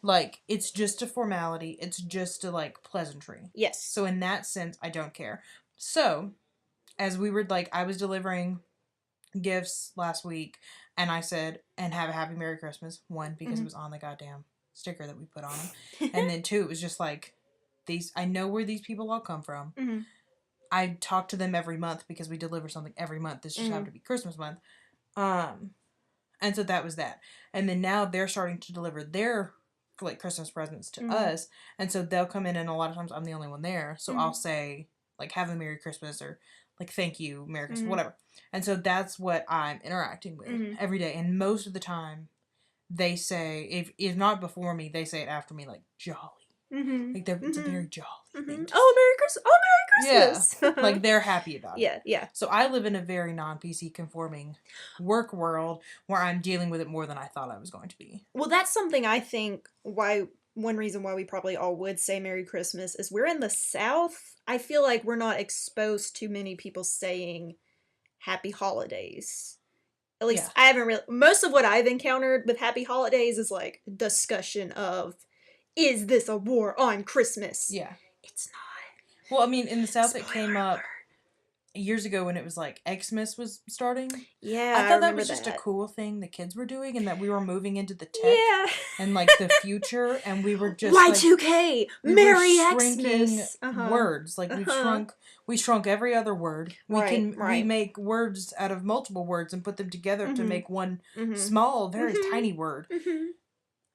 Like, it's just a formality. It's just a, like, pleasantry. Yes. So in that sense, I don't care. So, as we were, like, I was delivering gifts last week, and I said, and have a happy Merry Christmas. One, because it was on the goddamn sticker that we put on them. And then two, it was just like, I know where these people all come from. I talk to them every month because we deliver something every month. This just happened to be Christmas month. And so that was that. And then now they're starting to deliver their like Christmas presents to us. And so they'll come in, and a lot of times I'm the only one there. So I'll say like, have a Merry Christmas, or like, thank you, Merry Christmas, whatever. And so that's what I'm interacting with every day. And most of the time they say, if not before me, they say it after me, like jolly. Like it's a very jolly thing. Oh, Merry Christmas! Oh, Merry Christmas! Yeah, like they're happy about it. Yeah. So I live in a very non-PC conforming work world where I'm dealing with it more than I thought I was going to be. Well, that's something I think one reason why we probably all would say Merry Christmas is we're in the South. I feel like we're not exposed to many people saying Happy Holidays. At least I haven't really. Most of what I've encountered with Happy Holidays is like discussion of, is this a war on Christmas? Yeah. It's not. Well, I mean, in the South it came up years ago when it was like Xmas was starting. Yeah, I thought that remember was just a that. cool thing the kids were doing, and that we were moving into the tech Yeah. and like the future, and we were just Y2K, we Merry were shrinking Xmas. words. Like we shrunk every other word. We make words out of multiple words and put them together to make one small, very tiny word.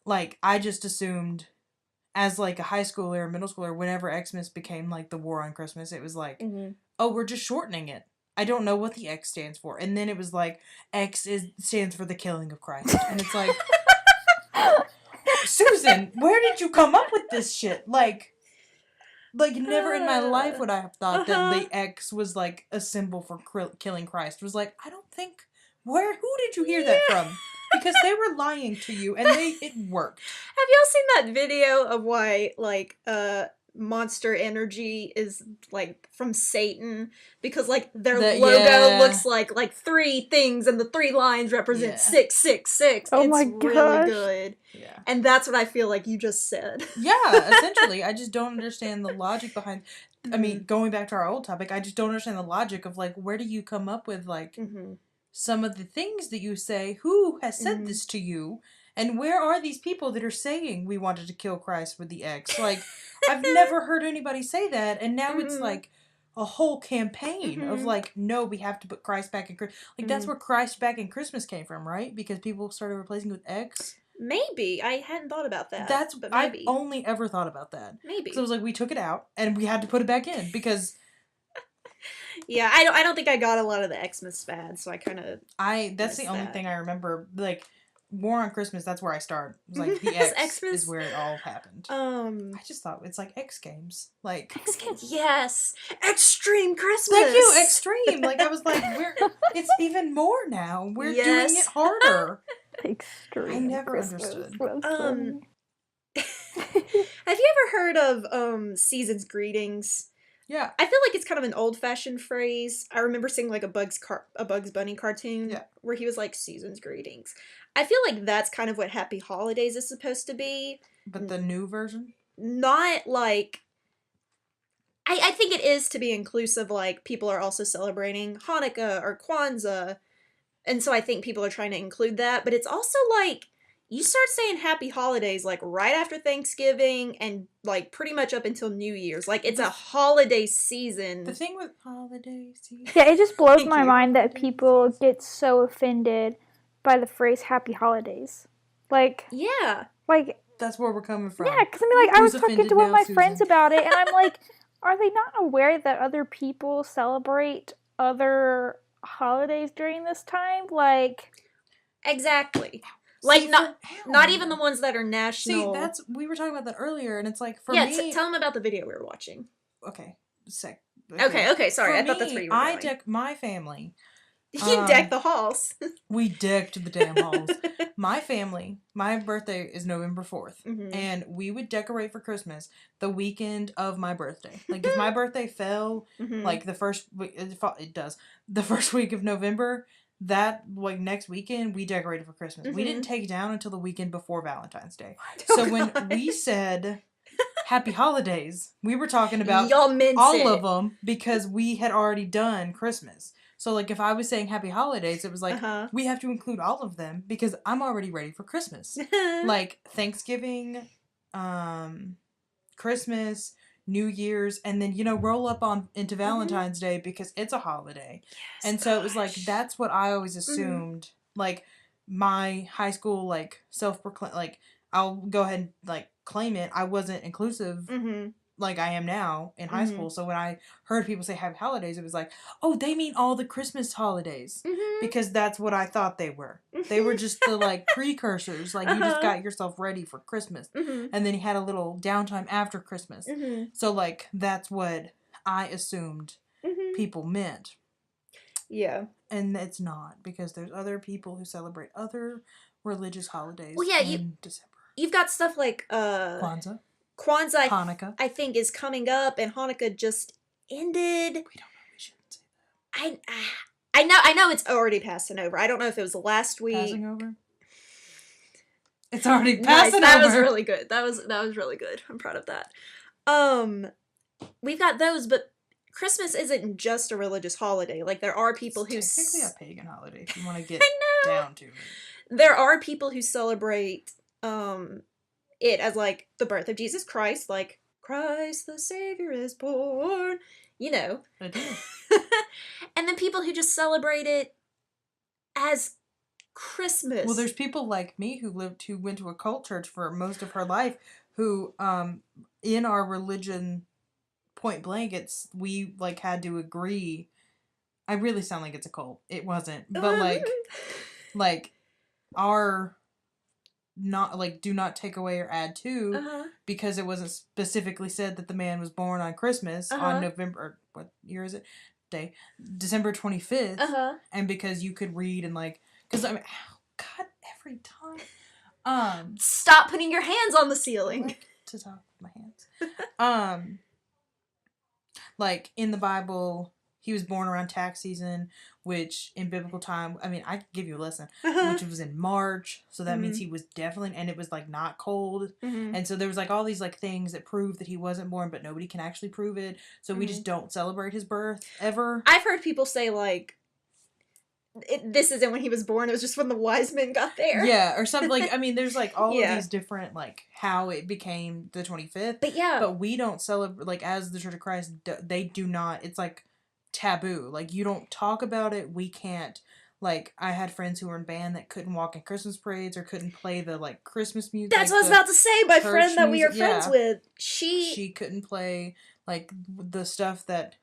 Like, I just assumed as like a high schooler or middle schooler, whenever Xmas became like the war on Christmas, it was like, oh, we're just shortening it. I don't know what the X stands for. And then it was like, stands for the killing of Christ. And it's like, Susan, where did you come up with this shit? Like never in my life would I have thought that the X was like a symbol for killing Christ. It was like, I don't think, who did you hear that from? Because they were lying to you, and it worked. Have y'all seen that video of why, like, Monster Energy is, like, from Satan? Because, like, their logo looks like 3 things, and the 3 lines represent 666. Oh it's my really gosh. good. Yeah. And that's what I feel like you just said. Yeah, essentially. I just don't understand the logic behind... I mean, going back to our old topic, I just don't understand the logic of, like, where do you come up with, like... some of the things that you say, who has said this to you, and where are these people that are saying we wanted to kill Christ with the X? Like, I've never heard anybody say that, and now it's like a whole campaign of like, no, we have to put Christ back in Christmas. Like, that's where Christ back in Christmas came from, right? Because people started replacing it with X. Maybe. I hadn't thought about that. But I've maybe. only ever thought about that. Maybe. So it was like, we took it out, and we had to put it back in, because... Yeah, I don't think I got a lot of the Xmas fad, so I kind of... That's the only thing I remember, like, War on Christmas, that's where I started. It was like, the X is where it all happened. I just thought, it's like X Games. Like... X Games, yes! Extreme Christmas! Thank you, Extreme! Like, I was like, it's even more now. We're doing it harder. Extreme I never Christmas. understood. Have you ever heard of, Season's Greetings? Yeah. I feel like it's kind of an old-fashioned phrase. I remember seeing, like, a Bugs Bunny cartoon where he was like, Season's Greetings. I feel like that's kind of what Happy Holidays is supposed to be. But the new version? Not, like... I think it is to be inclusive, like, people are also celebrating Hanukkah or Kwanzaa, and so I think people are trying to include that, but it's also, like... You start saying Happy Holidays, like, right after Thanksgiving and, like, pretty much up until New Year's. Like, it's a holiday season. The thing with holiday season... Yeah, it just blows my mind that people get so offended by the phrase Happy Holidays. Like... Yeah. Like... That's where we're coming from. Yeah, because I mean, like, I was talking to one of my friends about it, and I'm like, are they not aware that other people celebrate other holidays during this time? Like... Exactly. Like, not even the ones that are national. See, we were talking about that earlier, and it's like, for me... Yeah, tell them about the video we were watching. Okay. Okay, sorry, I thought that's where you were going. I deck my family. You deck the halls. We decked the damn halls. My family, my birthday is November 4th, and we would decorate for Christmas the weekend of my birthday. Like, if my birthday fell, like, the first week, it does, the first week of November... That, like, next weekend, we decorated for Christmas. We didn't take it down until the weekend before Valentine's Day. So when we said Happy Holidays, we were talking about all of them because we had already done Christmas. So, like, if I was saying Happy Holidays, it was like, we have to include all of them because I'm already ready for Christmas. Like, Thanksgiving, Christmas... New Year's, and then, roll up into Valentine's Day because it's a holiday. Yes, and so it was like, that's what I always assumed. Like, my high school, like, self-proclaimed, like, I'll go ahead and, like, claim it. I wasn't inclusive like I am now in high school. So when I heard people say Happy Holidays, it was like, oh, they mean all the Christmas holidays. Because that's what I thought they were. They were just the, like, precursors. Like, you just got yourself ready for Christmas. And then you had a little downtime after Christmas. So, like, that's what I assumed people meant. Yeah. And it's not. Because there's other people who celebrate other religious holidays in December. You've got stuff like... Kwanzaa, Hanukkah. I think, is coming up, and Hanukkah just ended. We don't know. We shouldn't say that. I know it's already passing over. I don't know if it was last week. Passing over? It's already passing That over. was really good. That was really good. I'm proud of that. We've got those, but Christmas isn't just a religious holiday. Like, there are people who... It's technically a pagan holiday, if you want to get down to it. There are people who celebrate it as, like, the birth of Jesus Christ. Like, Christ the Savior is born. You know. I do. And then people who just celebrate it as Christmas. Well, there's people like me who went to a cult church for most of her life who, in our religion, point blank, we, like, had to agree. I really sound like it's a cult. It wasn't. But, like, our not, like, do not take away or add to, because it wasn't specifically said that the man was born on Christmas on November, or what year is it? December 25th. And because you could read and, like, because, I mean, God, every time. Stop putting your hands on the ceiling. To talk with my hands. Like, in the Bible, he was born around tax season, which in biblical time, I mean, I could give you a lesson, which was in March, so that means he was definitely, and it was, like, not cold, and so there was, like, all these, like, things that prove that he wasn't born, but nobody can actually prove it, so we just don't celebrate his birth, ever. I've heard people say, like, this isn't when he was born, it was just when the wise men got there. Yeah, or something, like, I mean, there's, like, all of these different, like, how it became the 25th. But we don't celebrate, like, as the Church of Christ, they do not, it's, like, taboo. Like, you don't talk about it, we can't, like, I had friends who were in band that couldn't walk in Christmas parades or couldn't play the, like, Christmas music. That's what I was about to say, my friend that we are friends with. She couldn't play, like, the stuff that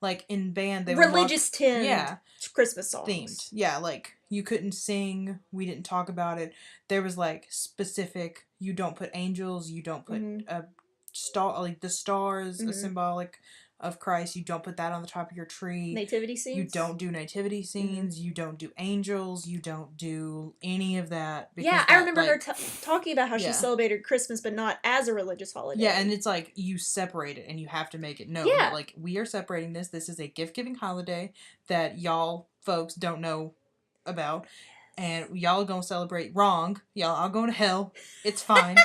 like, in band, they religious would Christmas songs. Themed. Yeah, like, you couldn't sing, we didn't talk about it. There was, like, specific, you don't put angels, you don't put a star, like, the stars, a symbolic of Christ, you don't put that on the top of your tree. Nativity scenes? You don't do nativity scenes, you don't do angels, you don't do any of that. Yeah, I remember her talking about how she celebrated Christmas, but not as a religious holiday. Yeah, and it's like, you separate it, and you have to make it known that, like, we are separating this. This is a gift-giving holiday that y'all folks don't know about, and y'all gonna celebrate wrong. Y'all all going to hell. It's fine.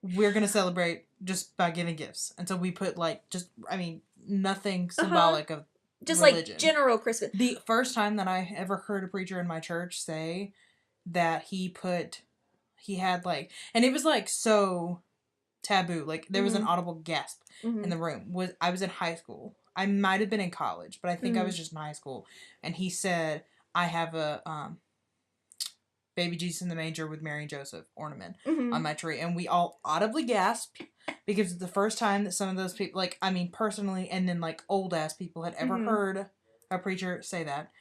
We're gonna celebrate just by giving gifts. And so we put, like, just, I mean, nothing symbolic of just religion. Like general Christmas. The first time that I ever heard a preacher in my church say that he had, like, and it was, like, so taboo. Like, there was an audible gasp in the room. I was in high school. I might have been in college, but I think I was just in high school. And he said, I have a baby Jesus in the manger with Mary and Joseph ornament on my tree. And we all audibly gasped because it's the first time that some of those people, like, I mean, personally, and then, like, old ass people had ever heard a preacher say that.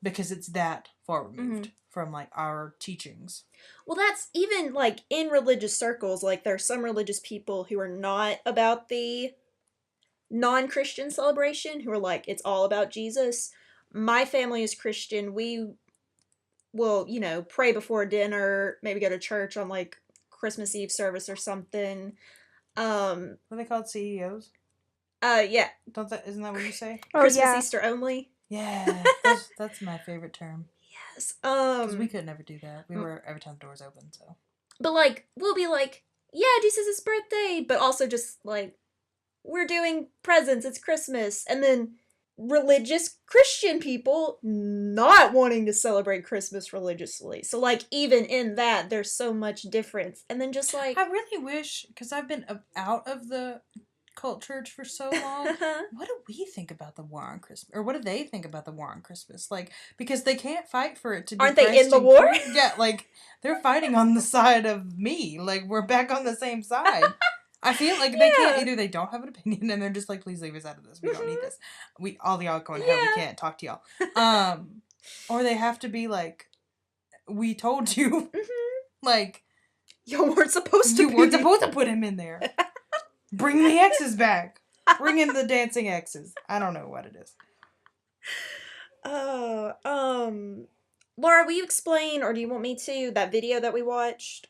Because it's that far removed from, like, our teachings. Well, that's even, like, in religious circles, like, there are some religious people who are not about the non-Christian celebration, who are like, it's all about Jesus. My family is Christian. We will, you know, pray before dinner, maybe go to church on, like, Christmas Eve service or something. What are they called? CEOs? Yeah. Isn't that what you say? Christmas, Easter only. Yeah, that's my favorite term. Yes. Because we could never do that. We were every time the doors open, so. But, like, we'll be like, yeah, Jesus' birthday, but also just, like, we're doing presents, it's Christmas. And then religious Christian people not wanting to celebrate Christmas religiously. So, like, even in that, there's so much difference. And then just, like... I really wish, because I've been out of the cult church for so long, what do we think about the war on Christmas? Or what do they think about the war on Christmas? Like, because they can't fight for it to be Aren't they in the war? Yeah, like, they're fighting on the side of me. Like, we're back on the same side. I feel like they can't, either they don't have an opinion and they're just like, please leave us out of this. We don't need this. All y'all going to hell, we can't talk to y'all. Or they have to be like, we told you. Like, you weren't supposed to You weren't supposed to put him in there. Bring the X's back. Bring in the dancing X's. I don't know what it is. Laura, will you explain, or do you want me to, that video that we watched?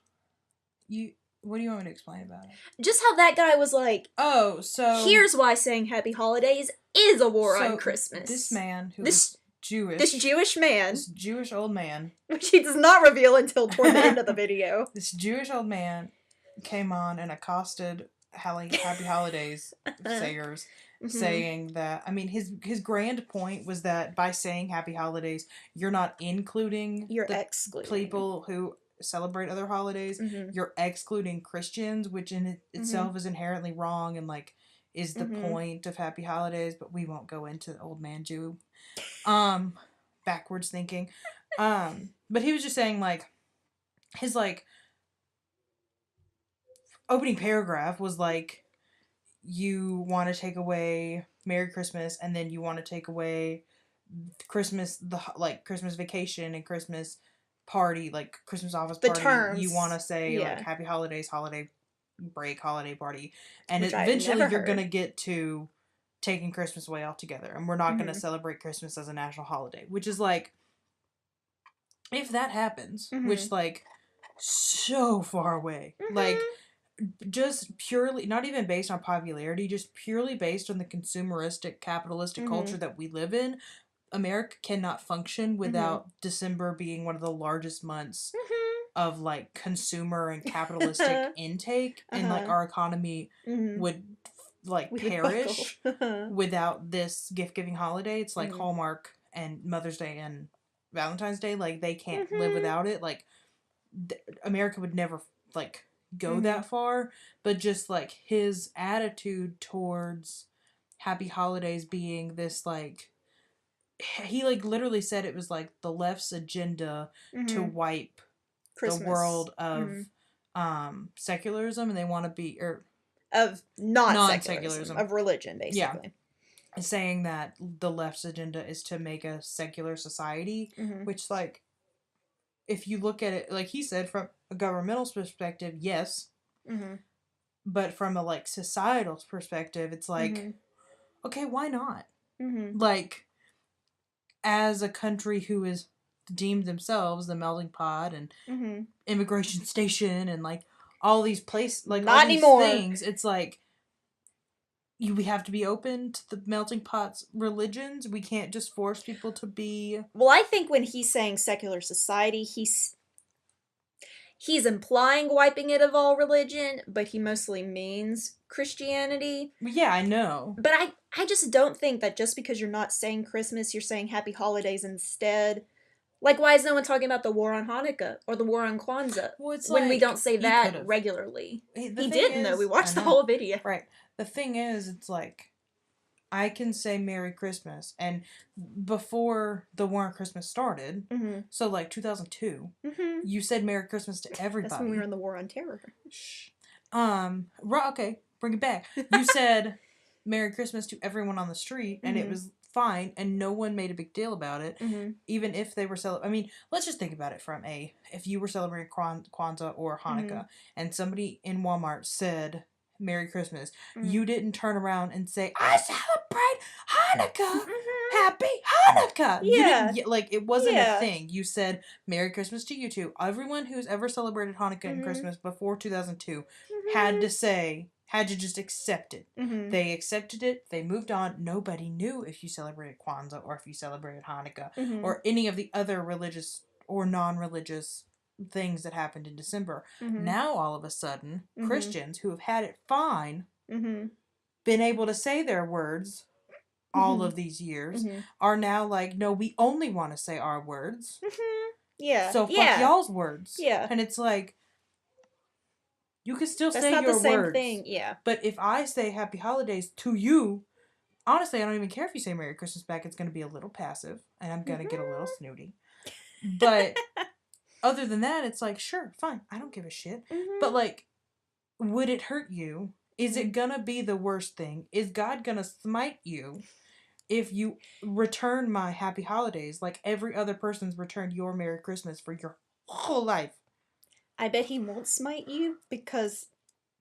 What do you want me to explain about it? Just how that guy was like, oh, so... here's why saying Happy Holidays is a war on Christmas. This man, who is Jewish... This Jewish man... This Jewish old man... which he does not reveal until toward the end of the video. This Jewish old man came on and accosted Happy Holidays sayers saying that, I mean, his grand point was that by saying Happy Holidays, you're not including You're the excluding people who celebrate other holidays. You're excluding Christians, which in itself is inherently wrong and like is the point of Happy Holidays, but we won't go into old man Jew backwards thinking. But he was just saying like his like opening paragraph was like, you want to take away Merry Christmas and then you want to take away Christmas, the like Christmas vacation and Christmas party, like Christmas office the party. terms. You want to say like Happy Holidays, holiday break, holiday party, and eventually you're gonna get to taking Christmas away altogether, and we're not gonna celebrate Christmas as a national holiday, which is like, if that happens, which like so far away, like just purely, not even based on popularity, just purely based on the consumeristic capitalistic culture that we live in, America cannot function without December being one of the largest months of like consumer and capitalistic intake, and like our economy would like perish without this gift giving holiday. It's like Hallmark and Mother's Day and Valentine's Day, like they can't live without it. Like America would never like go that far, but just like his attitude towards Happy Holidays being this like, he like literally said it was like the left's agenda to wipe Christmas. The world of secularism, and they want to be, or of non-secularism, of religion, basically. Yeah. Saying that the left's agenda is to make a secular society, which like, if you look at it, like he said, from a governmental perspective, yes. But from a like societal perspective, it's like, okay, why not? Like, as a country who is deemed themselves the melting pot and immigration station and like all these places, like not all these anymore. Things, it's like, we have to be open to the melting pot's religions. We can't just force people to be. Well, I think when he's saying secular society, he's implying wiping it of all religion, but he mostly means Christianity. Yeah, I know. But I just don't think that just because you're not saying Christmas, you're saying Happy Holidays instead. Like, why is no one talking about the war on Hanukkah or the war on Kwanzaa when like, we don't say that regularly? He didn't, though. We watched the whole video. Right. The thing is, it's like, I can say Merry Christmas, and before the war on Christmas started, so like 2002, you said Merry Christmas to everybody. That's when we were in the war on terror. Shh. Okay, bring it back. You said Merry Christmas to everyone on the street, and it was fine, and no one made a big deal about it, even if they were I mean, let's just think about it from if you were celebrating Kwanzaa or Hanukkah, and somebody in Walmart said Merry Christmas, you didn't turn around and say, I celebrate Hanukkah! Happy Hanukkah! Yeah. You didn't, like, it wasn't a thing. You said, Merry Christmas to you too. Everyone who's ever celebrated Hanukkah and Christmas before 2002 had to just accept it. They accepted it, they moved on. Nobody knew if you celebrated Kwanzaa or if you celebrated Hanukkah or any of the other religious or non-religious things that happened in December. Now all of a sudden, Christians who have had it fine, been able to say their words all of these years, are now like, no, we only want to say our words. Yeah. So fuck y'all's words. Yeah. And it's like, you can still That's say not your the same words. thing. Yeah. But if I say Happy Holidays to you, honestly, I don't even care if you say Merry Christmas back. It's going to be a little passive, and I'm going to get a little snooty. But other than that, it's like, sure, fine. I don't give a shit. But like, would it hurt you? Is it going to be the worst thing? Is God going to smite you if you return my Happy Holidays like every other person's returned your Merry Christmas for your whole life? I bet he won't smite you because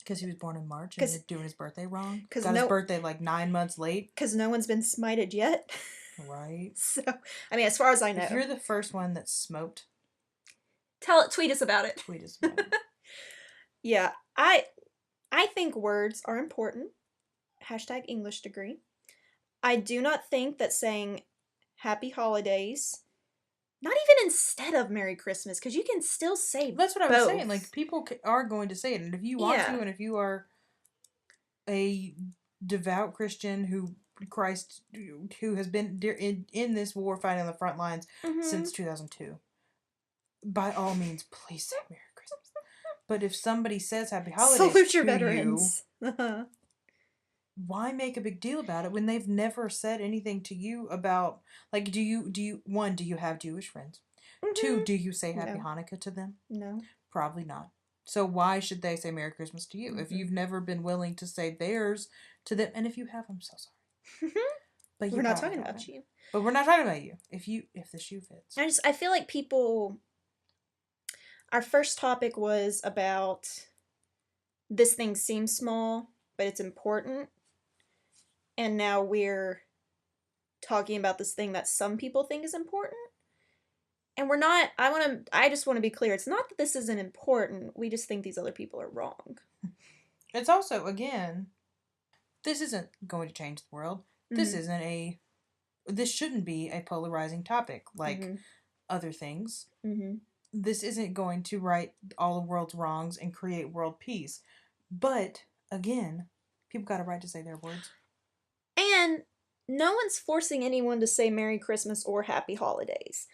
he was born in March and you're doing his birthday wrong? Got his birthday like 9 months late? Because no one's been smited yet. Right. So, I mean, as far as I know. If you're the first one that smoked, tweet us about it. Tweet us about it. Yeah, I think words are important. # English degree. I do not think that saying Happy Holidays, not even instead of Merry Christmas, because you can still say That's what I both. was saying. Like, people are going to say it, and if you want to, and if you are a devout Christian who has been in this war fighting on the front lines since 2002. By all means, please say Merry Christmas. But if somebody says Happy Holidays Salute your to veterans. you, why make a big deal about it when they've never said anything to you about, like, do you one, do you have Jewish friends? Two, do you say Happy Hanukkah to them? No. Probably not. So why should they say Merry Christmas to you if you've never been willing to say theirs to them? And if you have, I'm so sorry. But we're not talking about you. But we're not talking about you. If the shoe fits. I feel like people. Our first topic was about this thing seems small, but it's important. And now we're talking about this thing that some people think is important. And we're not, I just want to be clear. It's not that this isn't important. We just think these other people are wrong. It's also, again, this isn't going to change the world. This shouldn't be a polarizing topic like other things. This isn't going to right all the world's wrongs and create world peace. But, again, people got a right to say their words. And no one's forcing anyone to say Merry Christmas or Happy Holidays.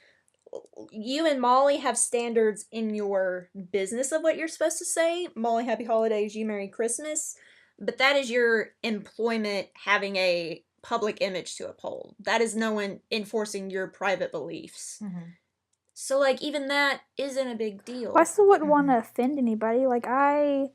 You and Molly have standards in your business of what you're supposed to say. Molly, Happy Holidays, you Merry Christmas. But that is your employment having a public image to uphold. That is no one enforcing your private beliefs. So, like, even that isn't a big deal. Well, I still wouldn't want to offend anybody. Like, a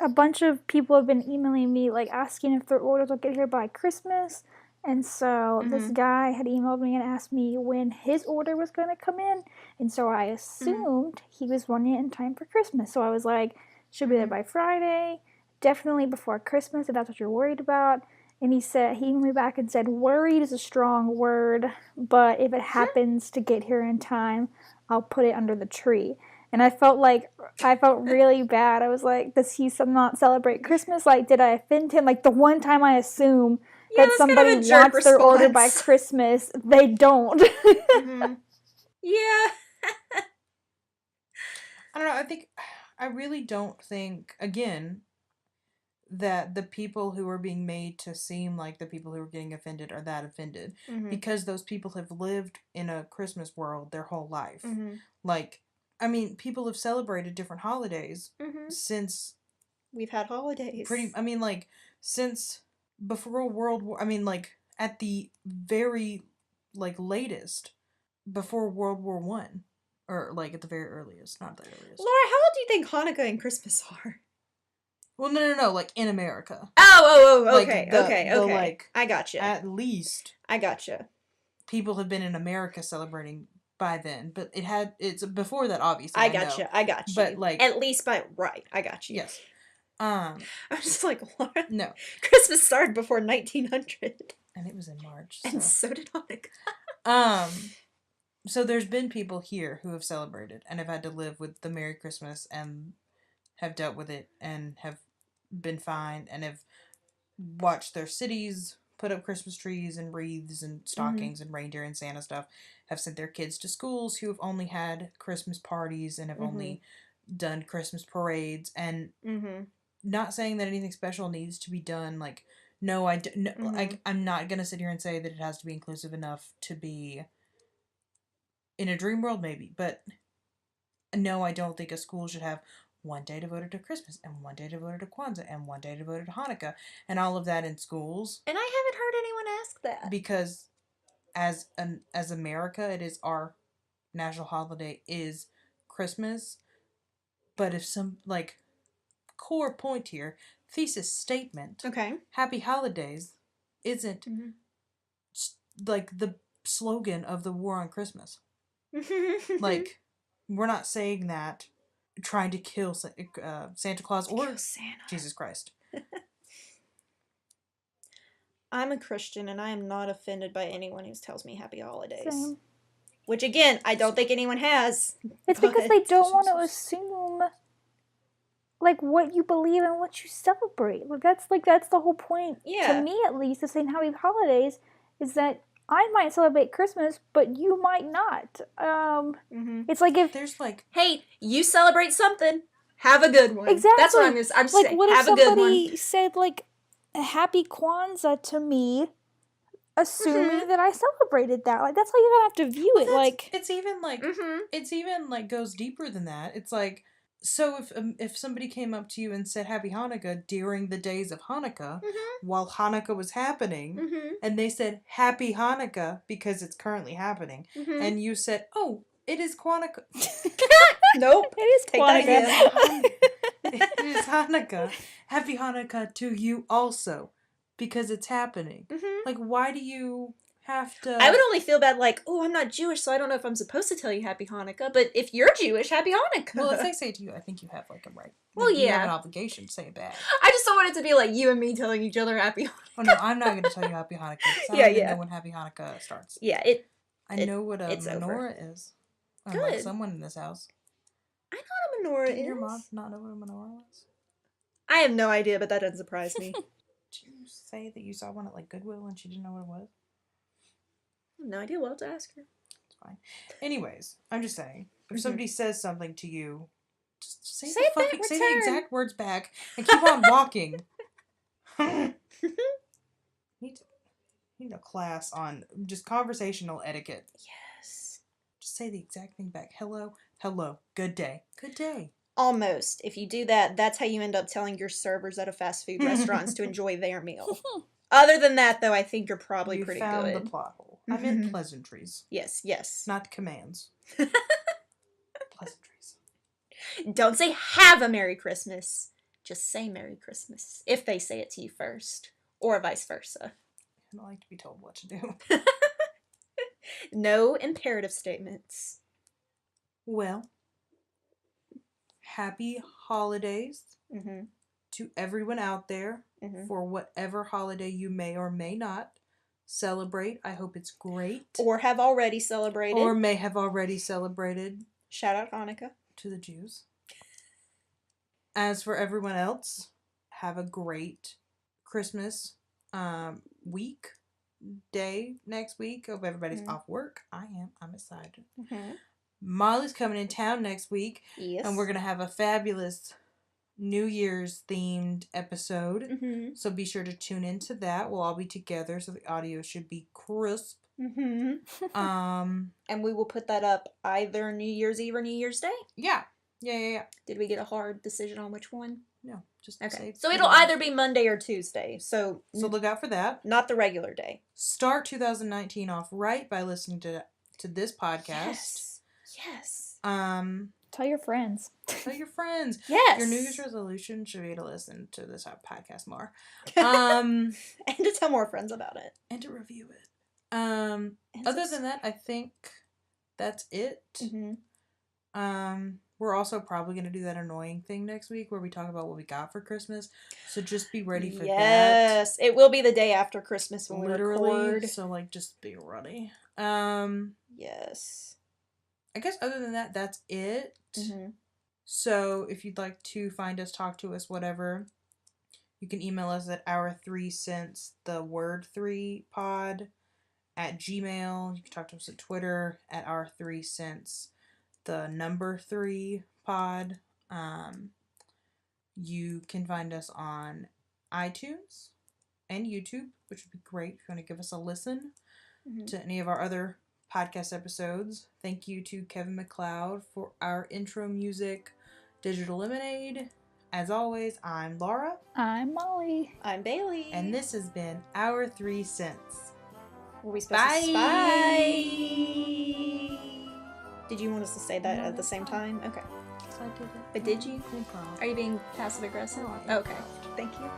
bunch of people have been emailing me, like, asking if their orders will get here by Christmas. And so this guy had emailed me and asked me when his order was going to come in. And so I assumed he was running it in time for Christmas. So I was like, should be there by Friday. Definitely before Christmas, if that's what you're worried about. And he emailed me back and said, worried is a strong word, but if it happens to get here in time, I'll put it under the tree. And I felt really bad. I was like, does he not celebrate Christmas? Like, did I offend him? Like, the one time I assume that somebody kind of a jerk wants their order by Christmas, they don't. Yeah. I don't know. I really don't think, again, that the people who are being made to seem like the people who are getting offended are that offended. Because those people have lived in a Christmas world their whole life. Like, I mean, people have celebrated different holidays since... We've had holidays. Since before World War... at the very, latest, before World War One. Or, at the very earliest, not the earliest. Laura, how old do you think Hanukkah and Christmas are? Well, no, in America. Okay, okay. I gotcha. At least. I gotcha. People have been in America celebrating by then, but it's before that, obviously. I gotcha. But, at least right, I got you. Yes. I'm just like, Laura. No. Christmas started before 1900. And it was in March. And so did Hanukkah. So there's been people here who have celebrated and have had to live with the Merry Christmas and have dealt with it and have been fine and have watched their cities put up Christmas trees and wreaths and stockings and reindeer and Santa stuff, have sent their kids to schools who have only had Christmas parties and have only done Christmas parades, and not saying that anything special needs to be done. Like, no, I'm not going to sit here and say that it has to be inclusive enough to be in a dream world, maybe, but no, I don't think a school should have one day devoted to Christmas, and one day devoted to Kwanzaa, and one day devoted to Hanukkah, and all of that in schools. And I haven't heard anyone ask that. Because as America, it is our national holiday is Christmas. But if some, core point here, thesis statement, Happy Holidays isn't, the slogan of the war on Christmas. We're not saying that trying to kill Santa Claus or Santa. Jesus Christ. I'm a Christian and I am not offended by anyone who tells me Happy Holidays. Same. Which, again, I don't think anyone has. It's because they don't want to assume, what you believe and what you celebrate. That's the whole point, to me at least, of saying Happy Holidays, is that I might celebrate Christmas, but you might not. It's like if... There's hey, you celebrate something, have a good one. Exactly. That's what I'm saying. What have if a good one. somebody said, Happy Kwanzaa to me, assuming that I celebrated that. Like, that's how you're gonna have to view it. Like, it's even like it's even like goes deeper than that. It's like, so if somebody came up to you and said Happy Hanukkah during the days of Hanukkah, while Hanukkah was happening, and they said Happy Hanukkah because it's currently happening, and you said, "Oh, it is Hanukkah." Nope. it is Kwanzaa. It is Hanukkah. Happy Hanukkah to you also, because it's happening. Like, why do you have to? I would only feel bad like, oh, I'm not Jewish, so I don't know if I'm supposed to tell you Happy Hanukkah. But if you're Jewish, Happy Hanukkah. Well, if they say it to you, I think you have like a right. Well, You have yeah. an obligation to say it back. I just don't want it to be like you and me telling each other Happy Hanukkah. Oh no, I'm not going to tell you Happy Hanukkah. 'Cause I Yeah, don't even yeah. know when Happy Hanukkah starts. Yeah, I know what a it's over. menorah is. Good. Like someone in this house. I know what a menorah Didn't is. your mom not know what a menorah was? I have no idea, but that doesn't surprise me. Did you say that you saw one at like Goodwill and she didn't know what it was? No idea. We'll have to ask her. It's fine. Anyways, I'm just saying, if somebody says something to you, just say Say the it back, fucking say return. the exact words back and keep on walking. need a class on just conversational etiquette. Yes. Just say the exact thing back. Hello, hello, good day, good day. Almost. If you do that, that's how you end up telling your servers at a fast food restaurants to enjoy their meal. Other than that, though, I think you're probably You pretty found good. the plot hole. I meant pleasantries, Yes, yes. not commands. Pleasantries. Don't say have a Merry Christmas. Just say Merry Christmas. If they say it to you first. Or vice versa. I don't like to be told what to do. No imperative statements. Well, happy holidays to everyone out there for whatever holiday you may or may not celebrate. I hope it's great. Or have already celebrated. Or may have already celebrated. Shout out Hanukkah. To the Jews. As for everyone else, have a great Christmas week, day next week. Hope everybody's off work. I am. I'm excited. Molly's coming in town next week. Yes. And we're going to have a fabulous New Year's themed episode. So be sure to tune into that. We'll all be together, so the audio should be crisp. And we will put that up either New Year's Eve or New Year's Day. Yeah. Did we get a hard decision on which one? No, just okay. So it'll either be Monday or Tuesday. So look out for that. Not the regular day. Start 2019 off right by listening to this podcast. Yes. Tell your friends. Tell your friends. Yes. Your New Year's resolution should be to listen to this podcast more. And to tell more friends about it. And to review it. Other than that, I think that's it. We're also probably going to do that annoying thing next week where we talk about what we got for Christmas. So just be ready for that. Yes. It will be the day after Christmas when we record. So, like, just be ready. Yes. I guess other than that, that's it. So if you'd like to find us, talk to us, whatever, you can email us at ourthreecents, the word 3pod, at Gmail. You can talk to us at Twitter at ourthreecents, the number 3pod. You can find us on iTunes and YouTube, which would be great if you want to give us a listen to any of our other podcast episodes. Thank you to Kevin MacLeod for our intro music, Digital Lemonade. As always, I'm Laura. I'm Molly. I'm Bailey. And this has been Our 3 Cents. Were we supposed to Bye. Did you want us to say that at the same time? Okay. I did it. But did you? No problem. Are you being passive aggressive? No, okay. Thank you.